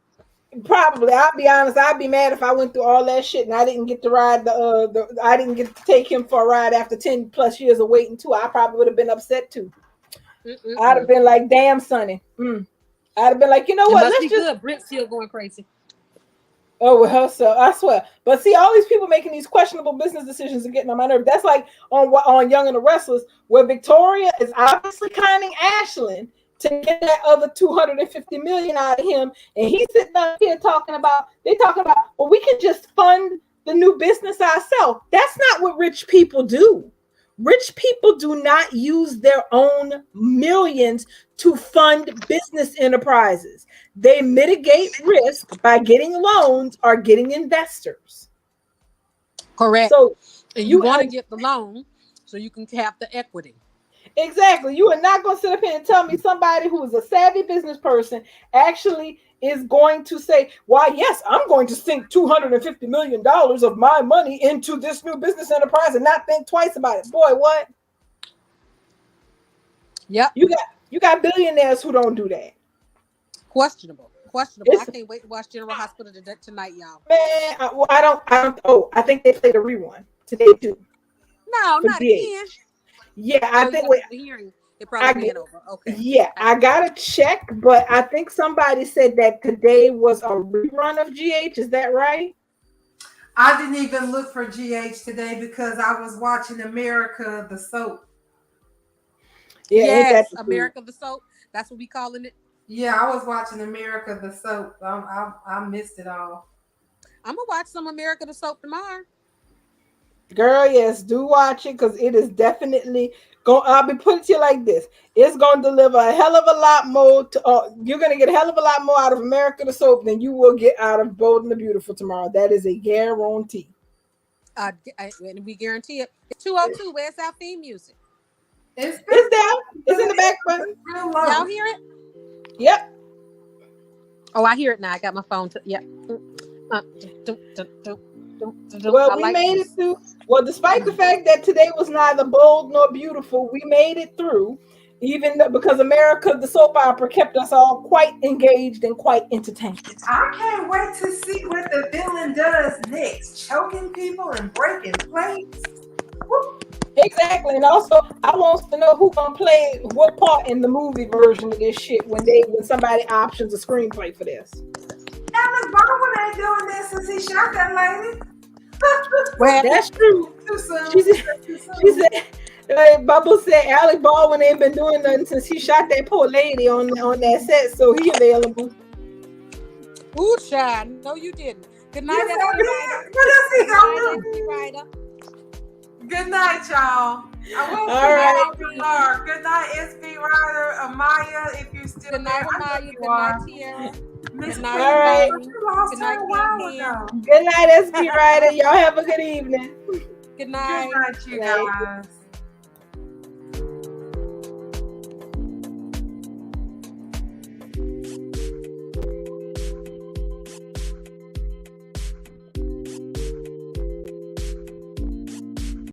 Probably. I'll be honest. I'd be mad if I went through all that shit and I didn't get to ride I didn't get to take him for a ride after 10 plus years of waiting too. I probably would have been upset too. I'd have been like, damn, Sonny. I'd have been like, you know what? Let's just good. Brent's still going crazy. Oh well, so I swear. But see, all these people making these questionable business decisions and getting on my nerve. That's like on Young and the Restless, where Victoria is obviously conning Ashland to get that other 250 million out of him, and he's sitting up here talking about well, we can just fund the new business ourselves. That's not what rich people do. Rich people do not use their own millions to fund business enterprises. They mitigate risk by getting loans or getting investors. Correct. So And you you want are to get the loan so you can have the equity. exactly, you are not going to sit up here and tell me somebody who is a savvy business person actually is going to say, why, yes, I'm going to sink $250 million of my money into this new business enterprise and not think twice about it. Boy, what? Yep. You got billionaires who don't do that. Questionable. I It's can't wait to watch General Hospital tonight, y'all. man, I don't. I think they played a rerun today too No, for not again. GH. Yeah, I Oh, think. yeah, Wait, because the hearing it I probably ran over. Okay. yeah, I gotta check, but I think somebody said that today was a rerun of GH. Is that right? I didn't even look for GH today because I was watching America the soap. Yeah, ain't that Yes, the truth? America the soap. That's what we calling it. Yeah, I was watching America the soap. I missed it all. I'm gonna watch some America the soap tomorrow. Girl, yes, do watch it because it is definitely going. I'll be putting it to you like this: it's going to deliver a hell of a lot more. You're going to get a hell of a lot more out of America the soap than you will get out of Bold and the Beautiful tomorrow. That is a guarantee. And we guarantee it. It's 202. Where's our theme music? It's It's there. It's in the back button. real low. Y'all hear it? Yep. Oh, I hear it now. I got my phone. Yep. Well, I we like made it this. through. Well, despite the fact that today was neither bold nor beautiful, we made it through, because America, the soap opera, kept us all quite engaged and quite entertained. I can't wait to see what the villain does next. Choking people and breaking plates. Woo. Exactly, and also I want to know who gonna play what part in the movie version of this shit when somebody options a screenplay for this. Alex Baldwin ain't doing this since he shot that lady. Well, That's true. Too soon. She said. Too soon. She said. Bubble said Alec Baldwin ain't been doing nothing since he shot that poor lady on that set, so he available. ooh, child. No, you didn't. Good night, Yes, SB I Writer. did. What else he Good night, gonna SB do? Writer. Good night, y'all. I will All see right. y'all tomorrow. Good night, SB Ryder, Amaya, if you're still Good night, there. I know Amaya. you Good are. night, Tiara. Miss Good Queen, night, All right. you lost Good her night, a Big while Pen. ago. Good night, SB Ryder. Y'all have a good evening. Good Good night. night, you Good night. guys.